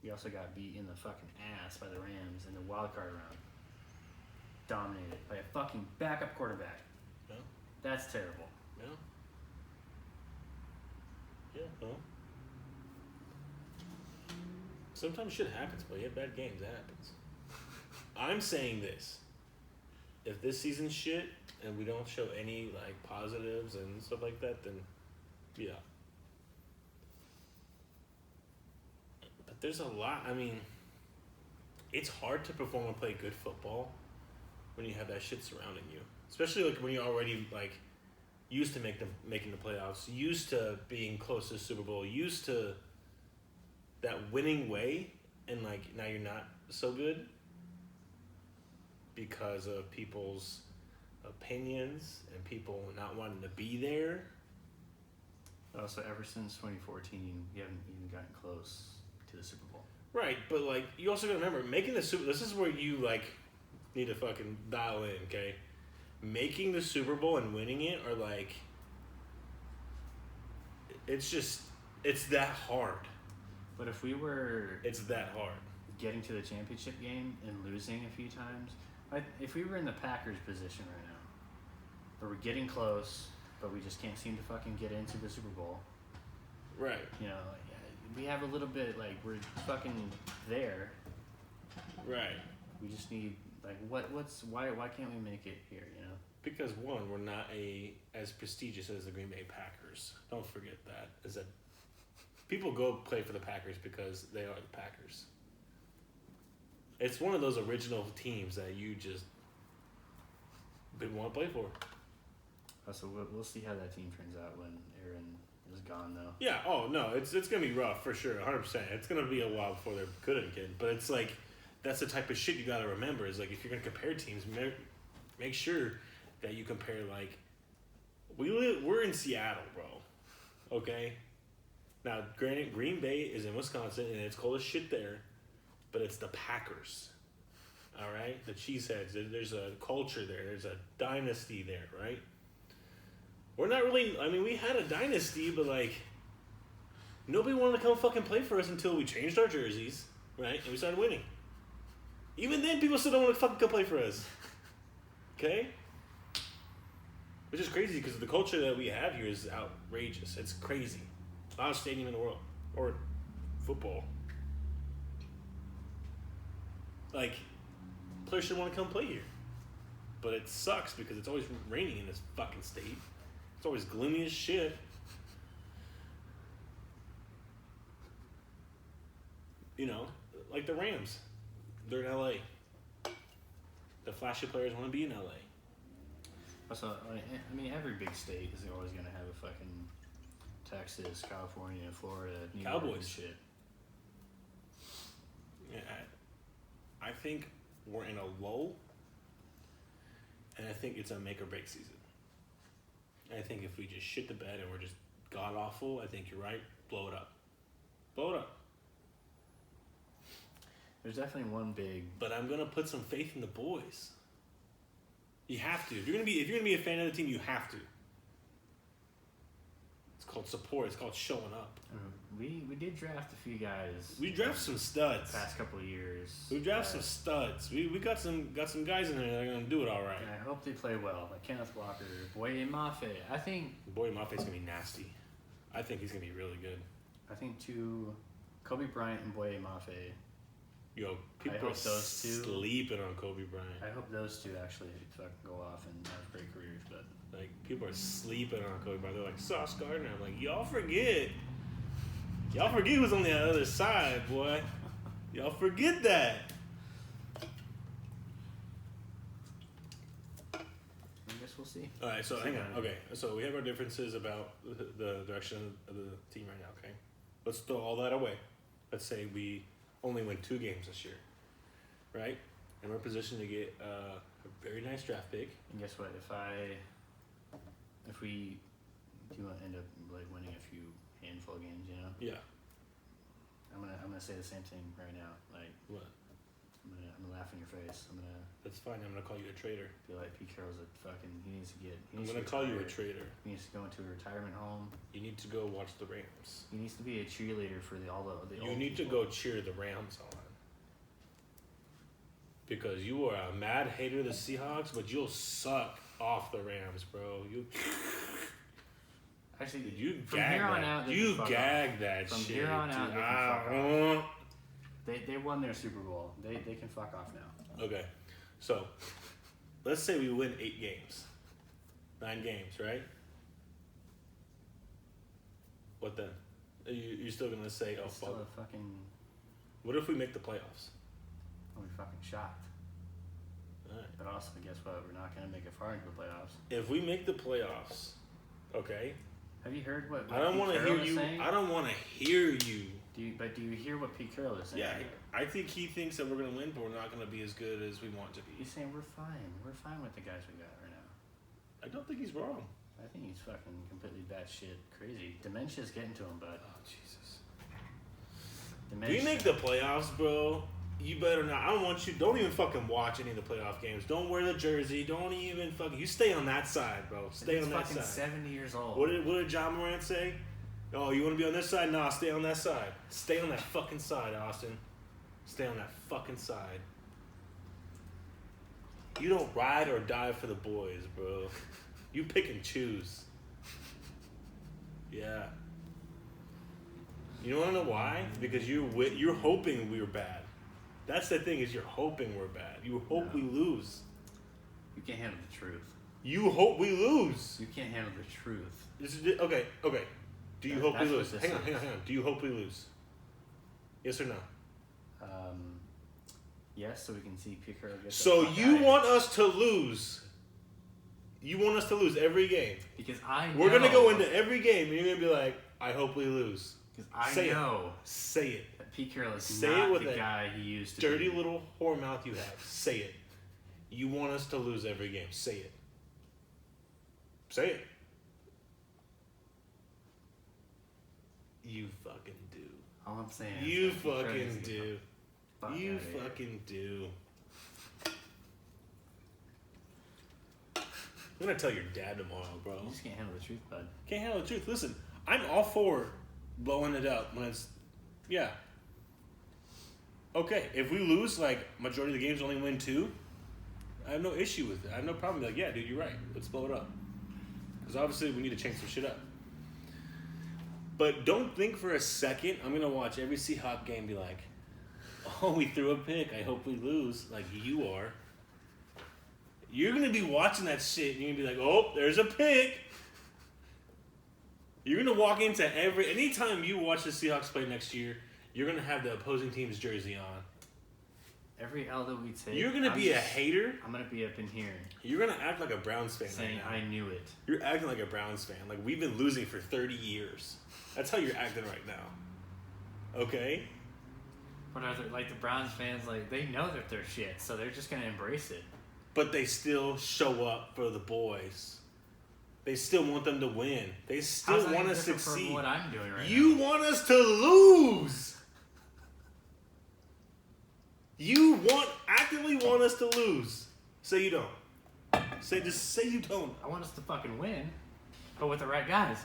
B: he also got beat in the fucking ass by the Rams in the wild card round. Dominated by a fucking backup quarterback.
A: Yeah.
B: That's terrible.
A: Yeah. Yeah, well. Sometimes shit happens, but you have bad games, it happens. I'm saying this. If this season's shit and we don't show any like positives and stuff like that, then yeah. But there's a lot. I mean, it's hard to perform and play good football when you have that shit surrounding you. Especially like when you're already like used to making the playoffs, used to being close to the Super Bowl, used to that winning way, and like now you're not so good because of people's opinions and people not wanting to be there.
B: So ever since 2014, we haven't even gotten close to the Super Bowl.
A: Right, but like you also gotta remember, making the Super. This is where you like need to fucking dial in, okay? Making the Super Bowl and winning it are like, it's that hard.
B: But if we were
A: It's that hard.
B: getting to the championship game and losing a few times, if we were in the Packers position right now, where we're getting close, but we just can't seem to fucking get into the Super Bowl.
A: Right.
B: You know, we have a little bit, like, we're fucking there.
A: Right.
B: We just need, like, why can't we make it here, you know?
A: Because one, we're not as prestigious as the Green Bay Packers. Don't forget that. Is that people go play for the Packers because they are the Packers. It's one of those original teams that you just didn't want to play for.
B: So we'll see how that team turns out when Aaron is gone, though.
A: Yeah. Oh no, it's gonna be rough for sure, 100%. It's gonna be a while before they're good again. But it's like that's the type of shit you gotta remember. Is like if you're gonna compare teams, make sure that you compare like we're in Seattle, bro. Okay. Now, granted, Green Bay is in Wisconsin and it's cold as shit there, but it's the Packers. All right, the Cheeseheads. There's a culture there. There's a dynasty there, right? We're not really. I mean, we had a dynasty, but like nobody wanted to come fucking play for us until we changed our jerseys, right? And we started winning. Even then, people still don't want to fucking come play for us. Okay? Which is crazy because the culture that we have here is outrageous. It's crazy. Loudest stadium in the world. Or football. Like, players should want to come play here. But it sucks because it's always raining in this fucking state. It's always gloomy as shit. You know, like the Rams. They're in LA. The flashy players want to be in LA.
B: Also, I mean, every big state is always going to have a fucking Texas, California, Florida, New York and shit.
A: Yeah, I think we're in a lull, and I think it's a make or break season. I think if we just shit the bed and we're just god awful, I think you're right. Blow it up. Blow it up.
B: There's definitely one big.
A: But I'm gonna put some faith in the boys. You have to. If you're gonna be a fan of the team, you have to. It's called support. It's called showing up.
B: We did draft a few guys.
A: We drafted some studs.
B: The past couple of years.
A: We drafted some studs. We got some guys in there that are gonna do it all right.
B: And I hope they play well. Like Kenneth Walker, Boye Mafe. I think
A: Boye Mafe's gonna be nasty. I think he's gonna be really good.
B: I think Kobe Bryant and Boye Mafe.
A: Yo, people are sleeping on Kobe Bryant.
B: I hope those two actually fucking go off and have great careers. But
A: like people are sleeping on Kobe Bryant. They're like Sauce Gardner. I'm like, y'all forget who's on the other side, boy. Y'all forget that.
B: I guess we'll see.
A: All right, so hang on. Okay, so we have our differences about the direction of the team right now. Okay, let's throw all that away. Let's say we only win 2 games this year, right? And we're positioned to get a very nice draft pick.
B: And guess what? If we do end up like winning a few handful of games, you know?
A: Yeah.
B: I'm gonna say the same thing right now. Like
A: what?
B: I'm gonna laugh in your face.
A: That's fine. I'm gonna call you a traitor.
B: Be like, Pete Carroll's a fucking.
A: I'm gonna call you a traitor.
B: He needs to go into a retirement home.
A: You need to go watch the Rams.
B: He needs to be a cheerleader for all the
A: You
B: old
A: need
B: people.
A: to go cheer the Rams on. Because you are a mad hater of the Seahawks, but you'll suck off the Rams, bro.
B: Actually,
A: You
B: from
A: gag
B: here on
A: that.
B: out,
A: You gag that
B: from
A: shit.
B: From here on out,
A: dude.
B: they can fuck off. They won their Super Bowl. They can fuck off now.
A: Okay, so let's say we win 8 games, 9 games, right? What then? You're still gonna say, "Oh,
B: Still
A: fuck"?
B: a fucking.
A: What if we make the playoffs?
B: I'll be fucking shocked.
A: All right.
B: But also, guess what? We're not gonna make it far into the playoffs.
A: If we make the playoffs, okay.
B: Have you heard what
A: I don't want to hear you.
B: saying?
A: I don't want to hear you.
B: Do you hear what Pete Carroll is saying?
A: Yeah, I think he thinks that we're gonna win, but we're not gonna be as good as we want to be.
B: He's saying we're fine. We're fine with the guys we got right now.
A: I don't think he's wrong.
B: I think he's fucking completely batshit crazy. Dementia's getting to him, bud.
A: Oh Jesus.
B: Dementia.
A: We make the playoffs, bro. You better not. I don't want you. Don't even fucking watch any of the playoff games. Don't wear the jersey. Don't even fucking. You stay on that side, bro. Stay on that
B: fucking
A: side.
B: 70 years old.
A: What did John Morant say? Oh, you want to be on this side? Nah, stay on that side. Stay on that fucking side, Austin. Stay on that fucking side. You don't ride or die for the boys, bro. You pick and choose. Yeah. You want to know why? Because you're hoping we were bad. That's the thing, is you're hoping we're bad. You hope we lose.
B: You can't handle the truth.
A: You hope we lose.
B: You can't handle the truth.
A: Okay. Do you hope we lose?
B: what
A: Hang
B: this
A: on. Do you hope we lose? Yes or no?
B: Yes, so we can see Pete Carroll get.
A: So you want us to lose? You want us to lose every game?
B: Because I know.
A: We're gonna go into every game and you're gonna be like, I hope we lose.
B: Because I know.
A: Say it.
B: That Pete Carroll is
A: Say
B: not
A: it with
B: the
A: that
B: guy he used to
A: dirty
B: be.
A: little whore mouth you have. Say it. You want us to lose every game. Say it. Say it. You fucking do.
B: All I'm saying.
A: You
B: is that Pete Carroll
A: fucking
B: needs to get
A: do.
B: the fuck
A: You
B: outta here.
A: fucking do. I'm gonna tell your dad tomorrow, bro.
B: You just can't handle the truth, bud.
A: Can't handle the truth. Listen, I'm all for blowing it up when it's, yeah. Okay, if we lose, like, majority of the games only win 2, I have no issue with it. I have no problem. Like, yeah, dude, you're right. Let's blow it up. Because obviously we need to change some shit up. But don't think for a second I'm going to watch every Seahawk game and be like, oh, we threw a pick. I hope we lose. Like you are. You're going to be watching that shit and you're going to be like, oh, there's a pick. You're going to walk into anytime you watch the Seahawks play next year, you're going to have the opposing team's jersey on.
B: Every L that we take.
A: You're going to be a hater.
B: I'm going to be up in here.
A: You're going to act like a Browns fan
B: saying,
A: right now.
B: I knew it.
A: You're acting like a Browns fan. Like, we've been losing for 30 years. That's how you're acting right now. Okay?
B: But are they, like the Browns fans, like, they know that they're shit, so they're just going to embrace it.
A: But they still show up for the boys. They still want them to win. They still want to succeed.
B: From what I'm doing right
A: You
B: now.
A: want us to lose. You actively want us to lose. Say you don't. Just say you don't.
B: I want us to fucking win, but with the right guys.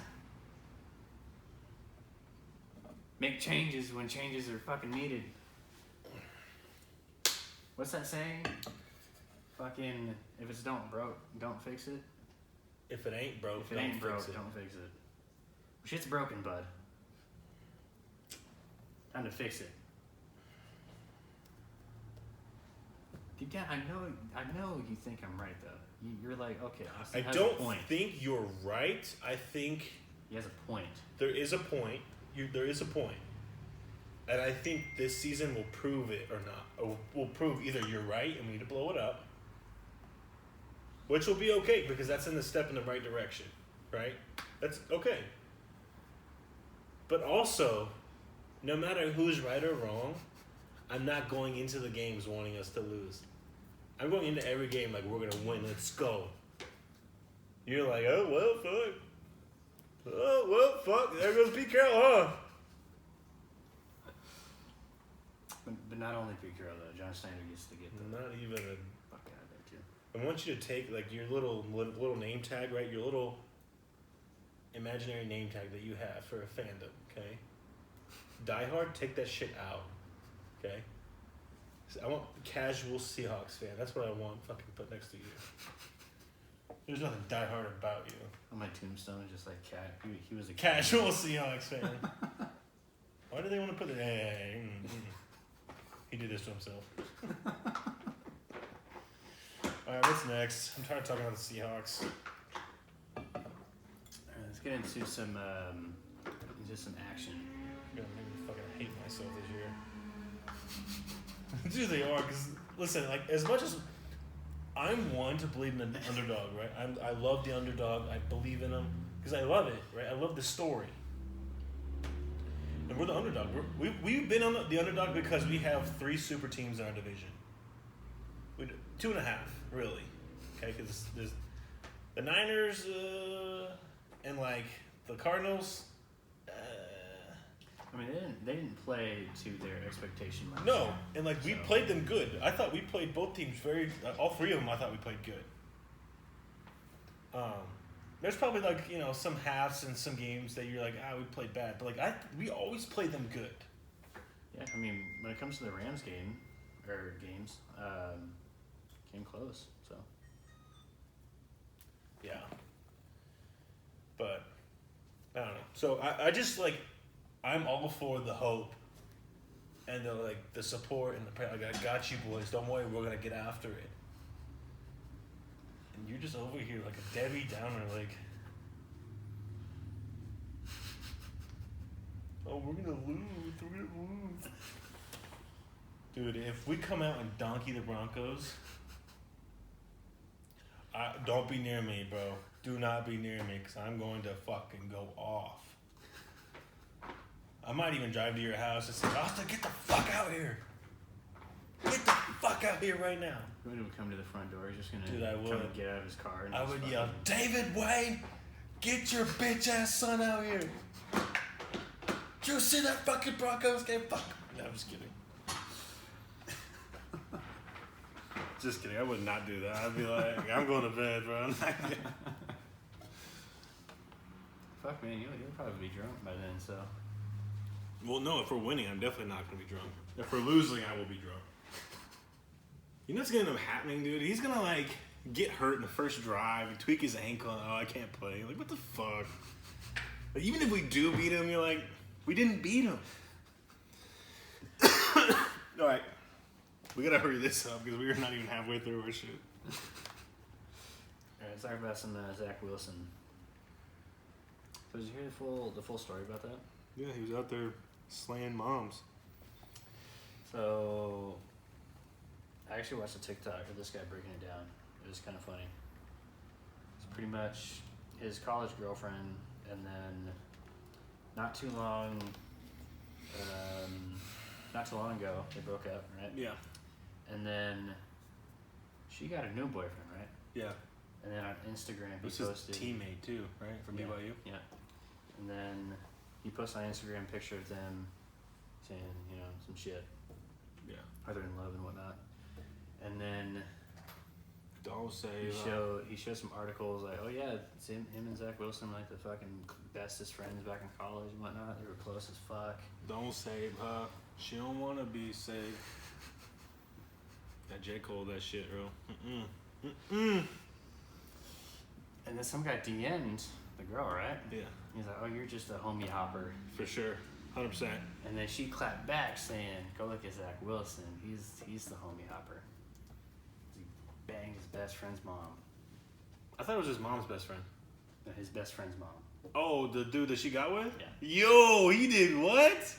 B: Make changes when changes are fucking needed. What's that saying? Fucking, if it's broke, don't fix it.
A: If it ain't broke,
B: If it
A: don't
B: ain't
A: fix
B: broke,
A: it.
B: don't fix it. Shit's broken, bud. Time to fix it. Deep down, I know you think I'm right though. You're like, okay, Austin
A: I
B: has
A: don't
B: a point.
A: think you're right. I think
B: He has a point.
A: there is a point. There is a point. And I think this season will prove it or not. Or will prove either you're right and we need to blow it up, which will be okay because that's in the step in the right direction, right? That's okay. But also, no matter who's right or wrong, I'm not going into the games wanting us to lose. I'm going into every game like we're going to win. Let's go. You're like, oh, well, fuck. Oh, well, fuck. There goes Pete Carroll, huh?
B: But not only Pete Carroll though, John Snyder gets to get the
A: Not even a...
B: fuck out of there too.
A: I want you to take like your little name tag, right? Your little imaginary name tag that you have for a fandom, okay? Die Hard, take that shit out, okay? So I want casual Seahawks fan. That's what I want fucking put next to you. There's nothing diehard about you.
B: On my tombstone, just like cat. He was a
A: Casual Seahawks fan. Why do they want to put it? Hey, he did this to himself. All right, what's next? I'm tired of talking about the Seahawks.
B: All right, let's get into some action.
A: I'm gonna make me fucking hate myself this year. Dude, they are. Cause listen, like as much as I'm one to believe in the underdog, right? I love the underdog. I believe in them because I love it, right? I love the story. And we're the underdog. We've been on the underdog because we have 3 super teams in our division. 2.5, really. Okay, because there's the Niners and like the Cardinals.
B: I mean, they didn't play to their expectation.
A: No, and like we played them good. I thought we played both teams all 3 of them. I thought we played good. There's probably like some halves and some games that you're like we played bad, but like we always play them good.
B: Yeah, I mean when it comes to the Rams games, came close. So
A: yeah, but I don't know. So I just like. I'm all for the hope and the support and the like, I got you boys. Don't worry, we're gonna get after it. And you're just over here like a Debbie Downer, like, oh, we're gonna lose. Dude, if we come out and donkey the Broncos, don't be near me, bro. Do not be near me, because I'm going to fucking go off. I might even drive to your house and say, Austin, get the fuck out here. Get the fuck out here right now.
B: He would come to the front door. He's just going
A: to
B: come and get out of his car. And
A: I would yell, David Wayne, get your bitch ass son out here. Did you see that fucking Broncos game? Fuck. No, I'm just kidding. Just kidding. I would not do that. I'd be like, I'm going to bed, bro.
B: Fuck, man. You'll probably be drunk by then, so.
A: Well, no, if we're winning, I'm definitely not going to be drunk. If we're losing, I will be drunk. You know what's going to end up happening, dude? He's going to, like, get hurt in the first drive and tweak his ankle. And, I can't play. Like, what the fuck? Like, even if we do beat him, you're like, we didn't beat him. All right. We got to hurry this up because we're not even halfway through our shit.
B: All right, let's talk about some Zach Wilson. So did you hear the full story about that?
A: Yeah, he was out there slaying moms.
B: So, I actually watched a TikTok of this guy breaking it down. It was kind of funny. It's pretty much his college girlfriend, and then not too long ago, they broke up, right?
A: Yeah.
B: And then she got a new boyfriend, right?
A: Yeah.
B: And then on Instagram, he
A: posted.
B: posted.
A: His teammate too, right? From BYU.
B: Yeah. And then he posted on Instagram a picture of them saying, some shit.
A: Yeah.
B: Are they in love and whatnot? And then
A: Don't say
B: he showed some articles like, oh yeah, it's him and Zach Wilson like the fucking bestest friends back in college and whatnot. They were close as fuck.
A: Don't save her. She don't want to be saved. That J. Cole, that shit, bro.
B: And then some guy DM'd the girl, right?
A: Yeah.
B: He's like, oh, you're just a homie hopper.
A: For sure. 100%.
B: And then she clapped back saying, go look at Zach Wilson. He's the homie hopper. He banged his best friend's mom.
A: I thought it was his mom's best friend.
B: No, his best friend's mom.
A: Oh, the dude that she got with?
B: Yeah.
A: Yo, he did what?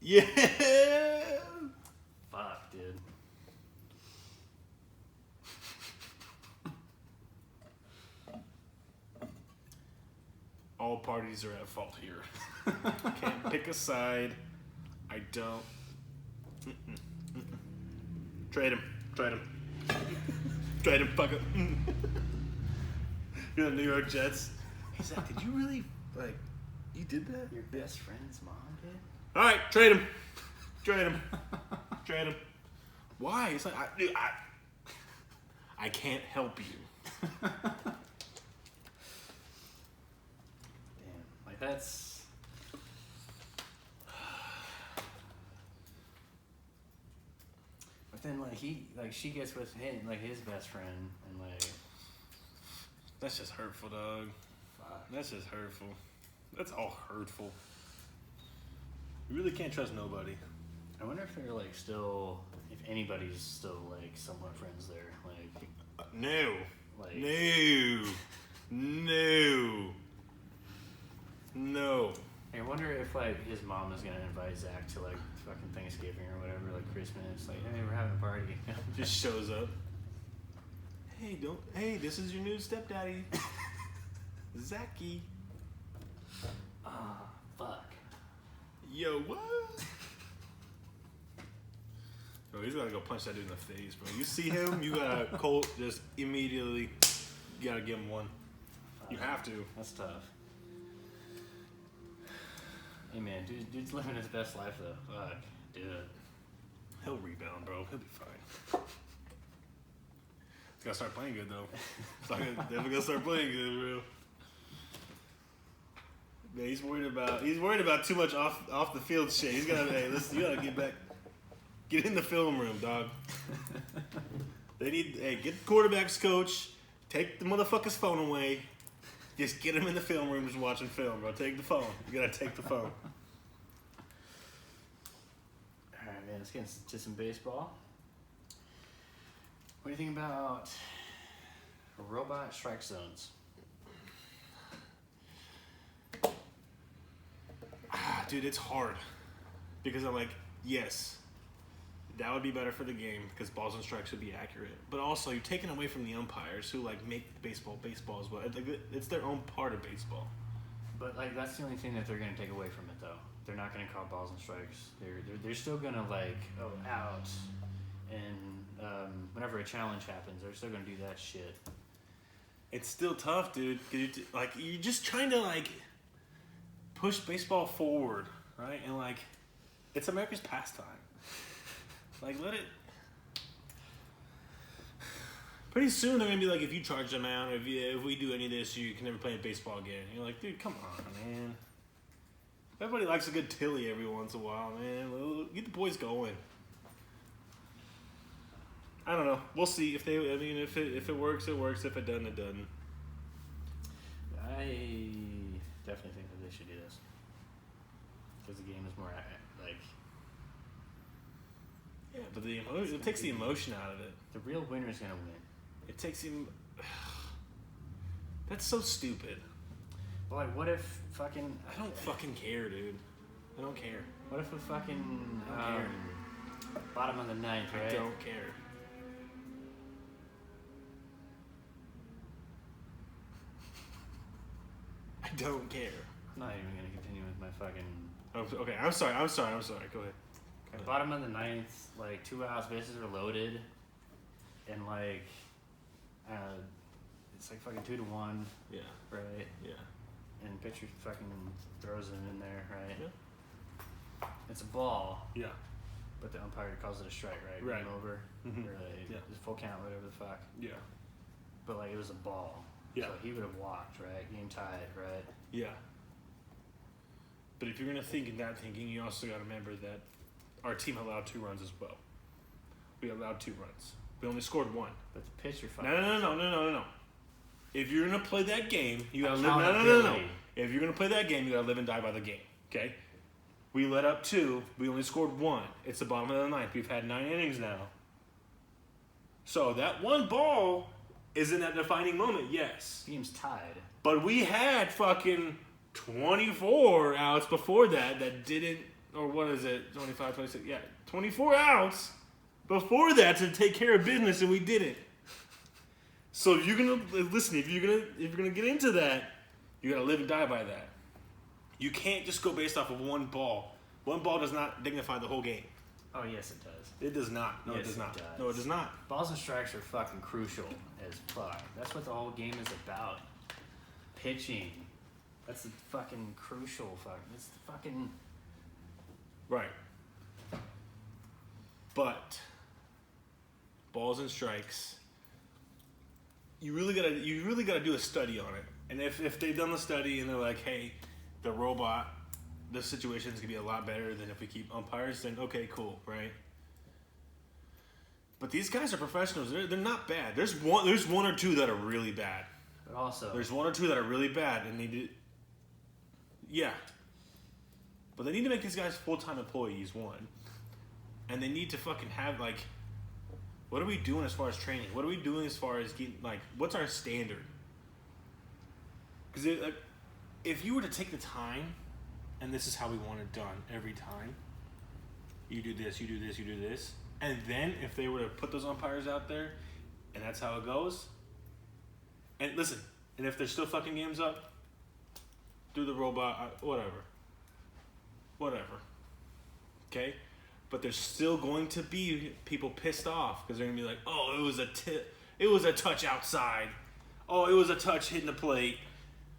A: Yeah.
B: Fuck, dude.
A: All parties are at fault here. Can't pick a side. I don't. Trade him. Trade him. Trade him, fuck it. You're the New York Jets. Hey, Zach, did you really, you did that?
B: Your best friend's mom did?
A: All right, trade him. Trade him. Trade him. Why? It's like, I can't help you.
B: That's. But then, Like she gets with him, like his best friend, and like.
A: That's just hurtful, dog.
B: Fuck.
A: That's just hurtful. That's all hurtful. You really can't trust nobody.
B: I wonder if they're like still, if anybody's still like somewhat friends there, like.
A: No.
B: Like.
A: No.
B: I wonder if like his mom is gonna invite Zach to like fucking Thanksgiving or whatever, like Christmas. Like, hey, we're having a party.
A: Just shows up. Hey, this is your new stepdaddy, Zachy.
B: Ah, fuck.
A: Yo, what? Bro, he's gotta go punch that dude in the face, bro. You see him, you gotta Colt just immediately. You gotta give him one. You have to.
B: That's tough. Hey man, dude's living his best life though. Fuck, dude.
A: He'll rebound, bro. He'll be fine. He's gotta start playing good though. Definitely gotta start playing good, bro. Man, he's worried about too much off the field shit. He's gotta, hey, listen, you gotta get back, get in the film room, dog. They need, hey, get the quarterback's coach, take the motherfucker's phone away. Just get him in the film room just watching film, bro. Take the phone. You gotta take the phone.
B: Alright, man, let's get into some baseball. What do you think about robot strike zones?
A: Dude, it's hard. Because I'm like, yes, that would be better for the game because balls and strikes would be accurate. But also, you're taking away from the umpires who like make baseball as well. It's their own part of baseball.
B: But like that's the only thing that they're gonna take away from it, though. They're not gonna call balls and strikes. They're still gonna like out, and whenever a challenge happens, they're still gonna do that shit.
A: It's still tough, dude. Cause you're just trying to like push baseball forward, right? And like, it's America's pastime. Like, let it. Pretty soon they're gonna be like, if you charge them out, if we do any of this, you can never play baseball again. And you're like, dude, come on, man. Everybody likes a good Tilly every once in a while, man. Get the boys going. I don't know. We'll see if they. I mean, if it works, it works. If it doesn't, it doesn't.
B: I definitely think that they should do this because the game is more like.
A: Yeah, but it takes the emotion out of it.
B: The real winner is gonna win.
A: It takes him. That's so stupid.
B: But like, what if fucking?
A: I don't fucking care, dude. I don't care.
B: What if a fucking
A: care.
B: bottom of the ninth, right?
A: I don't care. I don't care.
B: I'm not even gonna continue with my fucking.
A: Oh, okay, I'm sorry. Go ahead.
B: Bottom of the ninth, like 2 outs, bases are loaded, and like, it's like fucking 2-1.
A: Yeah.
B: Right.
A: Yeah.
B: And pitcher fucking throws it in there, right?
A: Yeah.
B: It's a ball.
A: Yeah.
B: But the umpire calls it a strike, right?
A: Right.
B: Game over.
A: Mm-hmm.
B: Or like,
A: Yeah.
B: it's full count, whatever the fuck.
A: Yeah.
B: But like, it was a ball.
A: Yeah.
B: So he would have walked, right? Game tied, right?
A: Yeah. But if you're gonna think in that thinking, you also gotta remember that our team allowed 2 runs as well. We allowed 2 runs. We only scored 1.
B: But the pitcher fucking.
A: No. If you're gonna play that game, you gotta live. No. If you're gonna play that game, you gotta live and die by the game. Okay. We let up 2. We only scored 1. It's the bottom of the ninth. We've had 9 innings now. So that one ball is in that defining moment. Yes.
B: Game's tied.
A: But we had fucking 24 outs before that didn't, or what is it, 25, 26, yeah, 24 outs before that to take care of business, and we didn't. So if you're gonna listen, if you're gonna get into that, you gotta live and die by that. You can't just go based off of one ball. One ball does not dignify the whole game.
B: Oh yes, it does.
A: It does not. No,
B: Yes,
A: it does not.
B: it does.
A: No, it does not.
B: Balls and strikes are fucking crucial as fuck. That's what the whole game is about. Pitching. That's the fucking crucial fuck. That's the fucking.
A: Right. But balls and strikes, you really gotta do a study on it. And if they've done the study and they're like, hey, the robot, this situation's gonna be a lot better than if we keep umpires, then okay, cool, right? But these guys are professionals. They're not bad. There's one or two that are really bad.
B: But also,
A: there's one or two that are really bad and need to. Yeah. But they need to make these guys full-time employees, one. And they need to fucking have, like, what are we doing as far as training? What are we doing as far as getting, like, what's our standard? Because like, if you were to take the time, and this is how we want it done every time, you do this, you do this, you do this, and then if they were to put those umpires out there, and that's how it goes, and listen, and if they're still fucking games up, do the robot, whatever. Okay? But there's still going to be people pissed off because they're going to be like, oh, it was a touch outside. Oh, it was a touch hitting the plate.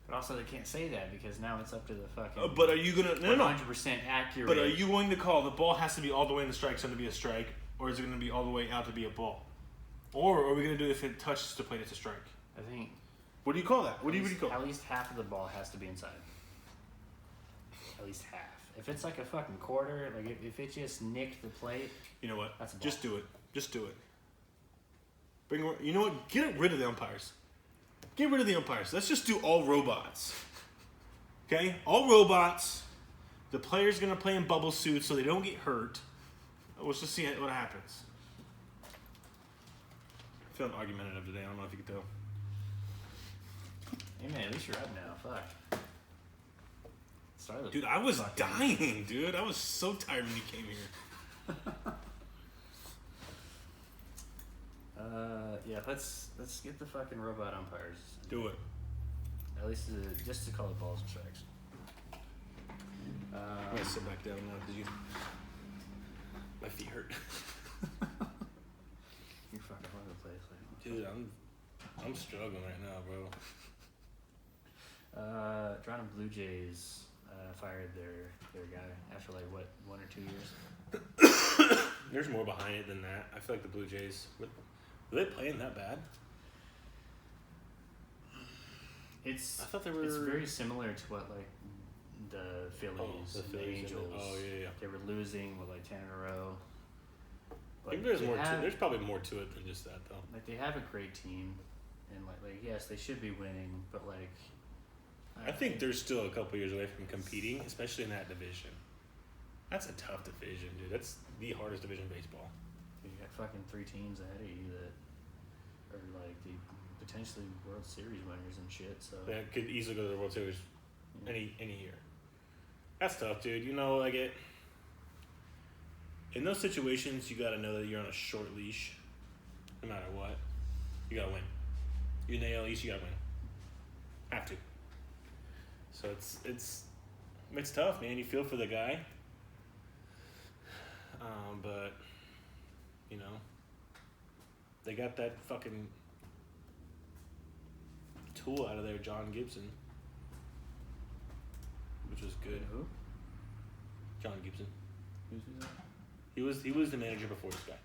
B: But also they can't say that because now it's up to the fucking...
A: but are you going to... No.
B: 100% accurate.
A: But are you going to call the ball has to be all the way in the strike zone to be a strike, or is it going to be all the way out to be a ball? Or are we going to do if it touches the plate, it's a strike?
B: I think...
A: What do you call that? What do you call it?
B: At least half of the ball has to be inside. At least half. If it's like a fucking quarter, like if it just nicked the plate,
A: you know what?
B: That's a ball.
A: Just do it. Just do it. You know what? Get rid of the umpires. Get rid of the umpires. Let's just do all robots. Okay? All robots. The player's gonna play in bubble suits so they don't get hurt. Let's just see what happens. I'm feeling argumentative today. I don't know if you can tell.
B: Hey man, at least you're up now. Fuck.
A: Dude, I was dying, dude. I was so tired when you came here.
B: Yeah, let's get the fucking robot umpires.
A: Do it.
B: At least just to call the balls and strikes.
A: I'm gonna sit back down now because my feet hurt.
B: You're fucking all over the place, like.
A: Dude, I'm struggling right now, bro.
B: Toronto Blue Jays fired their guy after like what 1 or 2 years.
A: There's more behind it than that. I feel like the Blue Jays were they playing that bad?
B: I thought they were. It's very similar to what like the Phillies, the Angels.
A: Yeah.
B: They were losing with like 10 in a row.
A: But I think there's more. There's probably more to it than just that, though.
B: Like they have a great team, and like yes, they should be winning, but like.
A: I think they're still a couple years away from competing, especially in that division. That's a tough division, dude. That's the hardest division in baseball.
B: You got fucking 3 teams ahead of you that are like the potentially World Series winners and shit. So
A: that could easily go to the World Series any year. That's tough, dude. You know, like it. In those situations, you got to know that you're on a short leash. No matter what, you gotta win. You're in the AL East, you gotta win. Have to. So it's tough, man. You feel for the guy, but you know they got that fucking tool out of there, John Gibson, which was good.
B: Who?
A: John Gibson.
B: Who's that?
A: He was the manager before this guy.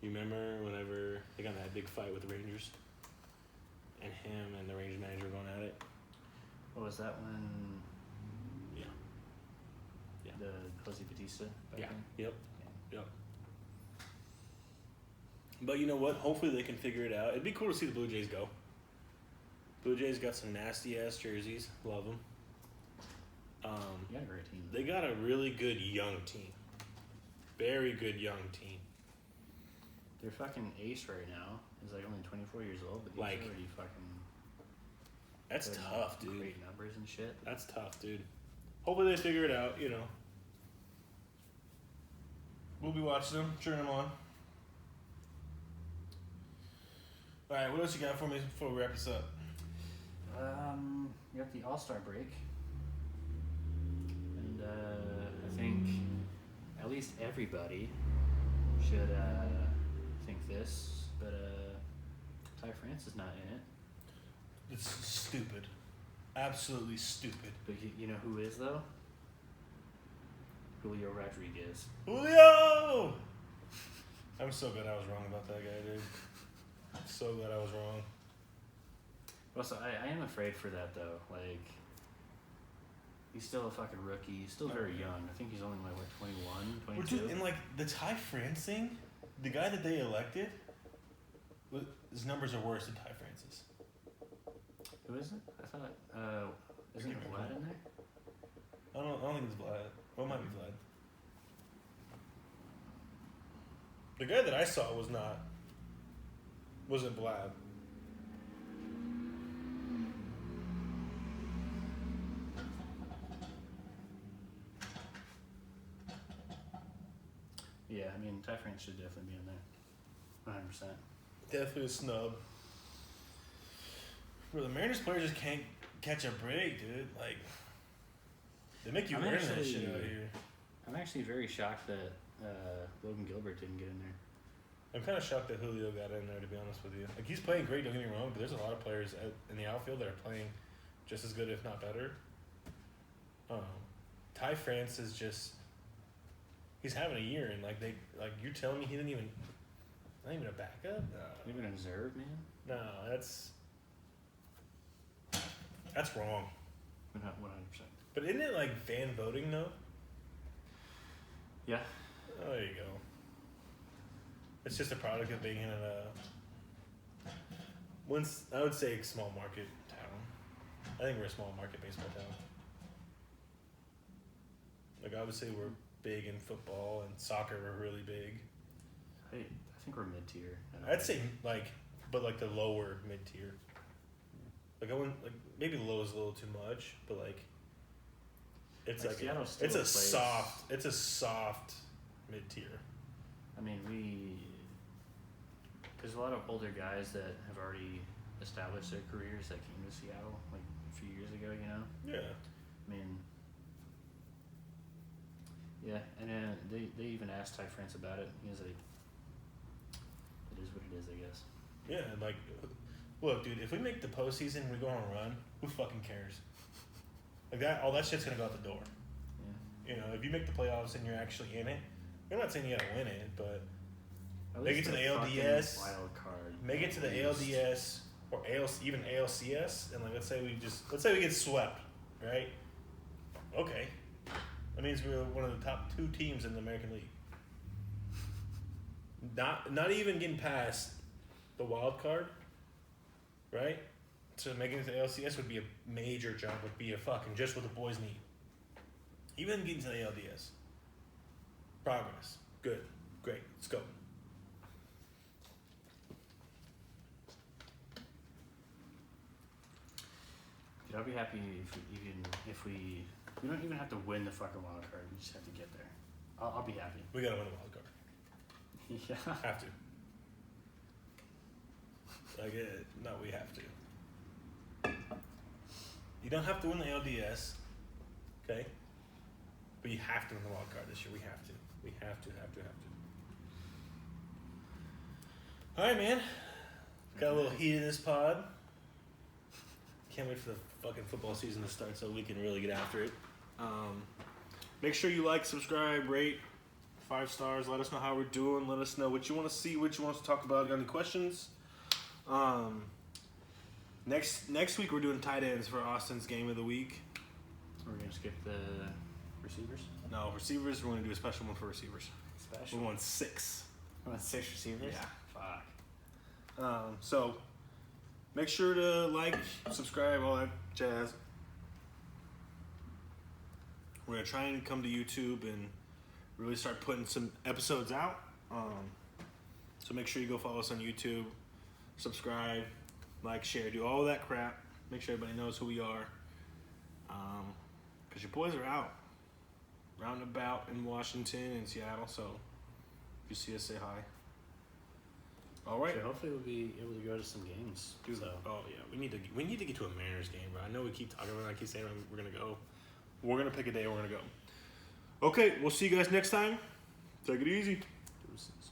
A: You remember whenever they got in that big fight with the Rangers? And him and the Rangers manager were going at it.
B: What was that one?
A: Yeah.
B: The Jose Bautista?
A: Yeah. Yep. But you know what? Hopefully they can figure it out. It'd be cool to see the Blue Jays go. Blue Jays got some nasty-ass jerseys. Love them.
B: You got a great team.
A: They got a really good young team. Very good young team.
B: Their fucking ace right now is like only 24 years old, but he's
A: like,
B: already fucking...
A: That's tough, dude.
B: Great numbers and shit.
A: That's tough, dude. Hopefully they figure it out, you know. We'll be watching them, cheering them on. Alright, what else you got for me before we wrap this up?
B: You got the All-Star break. And I think at least everybody should think this, but Ty France is not in it.
A: It's stupid. Absolutely stupid.
B: But you know who is, though? Julio Rodriguez.
A: Julio! I'm so glad I was wrong about that guy, dude. I'm so glad I was wrong.
B: Also, I am afraid for that, though. Like, He's still a fucking rookie. He's still very young. I think he's only like, what, 21, 22?
A: Dude, and like the Ty France thing, the guy that they elected, his numbers are worse than Ty France's.
B: Who is it? I thought, isn't it Vlad in there?
A: I don't think it's Vlad. Well, it might be Vlad. The guy that I saw wasn't Vlad.
B: Yeah, I mean, Ty France should definitely be in there. 100%.
A: Definitely a snub. Bro, the Mariners players just can't catch a break, dude. Like, they make you learn that shit out here.
B: I'm actually very shocked that Logan Gilbert didn't get in there.
A: I'm kind of shocked that Julio got in there, to be honest with you. Like, he's playing great, don't get me wrong, but there's a lot of players in the outfield that are playing just as good, if not better. Ty France is just... He's having a year, and you're telling me he didn't even... Not even a backup? No.
B: Even observed, man?
A: No, that's wrong.
B: 100%.
A: But isn't it like fan voting though?
B: Yeah.
A: Oh, there you go. It's just a product of being in I would say a small market town. I think we're a small market baseball town. Like, obviously we're big in football and soccer. We're really big.
B: I think we're mid tier.
A: I'd say but the lower mid tier. Like, I wouldn't maybe low is a little too much, but it's it's a soft mid tier.
B: I mean, there's a lot of older guys that have already established their careers that came to Seattle like a few years ago. You know.
A: Yeah.
B: I mean. Yeah, and then they even asked Ty France about it. He was like, "It is what it is, I guess."
A: Yeah, look, dude. If we make the postseason, and we go on a run. Who fucking cares? Like that, all that shit's gonna go out the door. Yeah. You know, if you make the playoffs and you're actually in it, I'm not saying you gotta win it, but make it to the ALDS.
B: Wild card.
A: Make it to the ALDS or even ALCS, and let's say we get swept, right? Okay. That means we're one of the top 2 teams in the American League. Not even getting past the wild card, right? So making it to the LCS would be a major jump. Would be a fucking just what the boys need. Even getting to the LDS. Progress. Good. Great. Let's go.
B: Dude, I'll be happy if we don't even have to win the fucking wild card. We just have to get there. I'll be happy.
A: We gotta win the wild card.
B: Yeah.
A: Have to. No, we have to. You don't have to win the LDS, okay? But you have to win the wild card this year. We have to. We have to. All right, man. Got a little heat in this pod. Can't wait for the fucking football season to start so we can really get after it. Make sure you like, subscribe, rate, 5 stars. Let us know how we're doing. Let us know what you want to see, what you want us to talk about. Got any questions? Next week we're doing tight ends for Austin's game of the week.
B: We're gonna skip the receivers.
A: No, receivers. We're gonna do a special one for receivers.
B: Special.
A: We want 6.
B: We want 6 receivers.
A: Yeah.
B: Fuck.
A: So make sure to like, subscribe, all that jazz. We're gonna try and come to YouTube and really start putting some episodes out. So make sure you go follow us on YouTube, subscribe, like, share, do all that crap. Make sure everybody knows who we are. Because your boys are out, round and about in Washington and Seattle. So if you see us, say hi. All right.
B: So hopefully we'll be able to go to some games. So.
A: Oh yeah, we need to get to a Mariners game, bro. I know we keep talking about it. I keep saying we're gonna go. We're gonna pick a day. We're gonna go. Okay, we'll see you guys next time. Take it easy.
B: Deuces.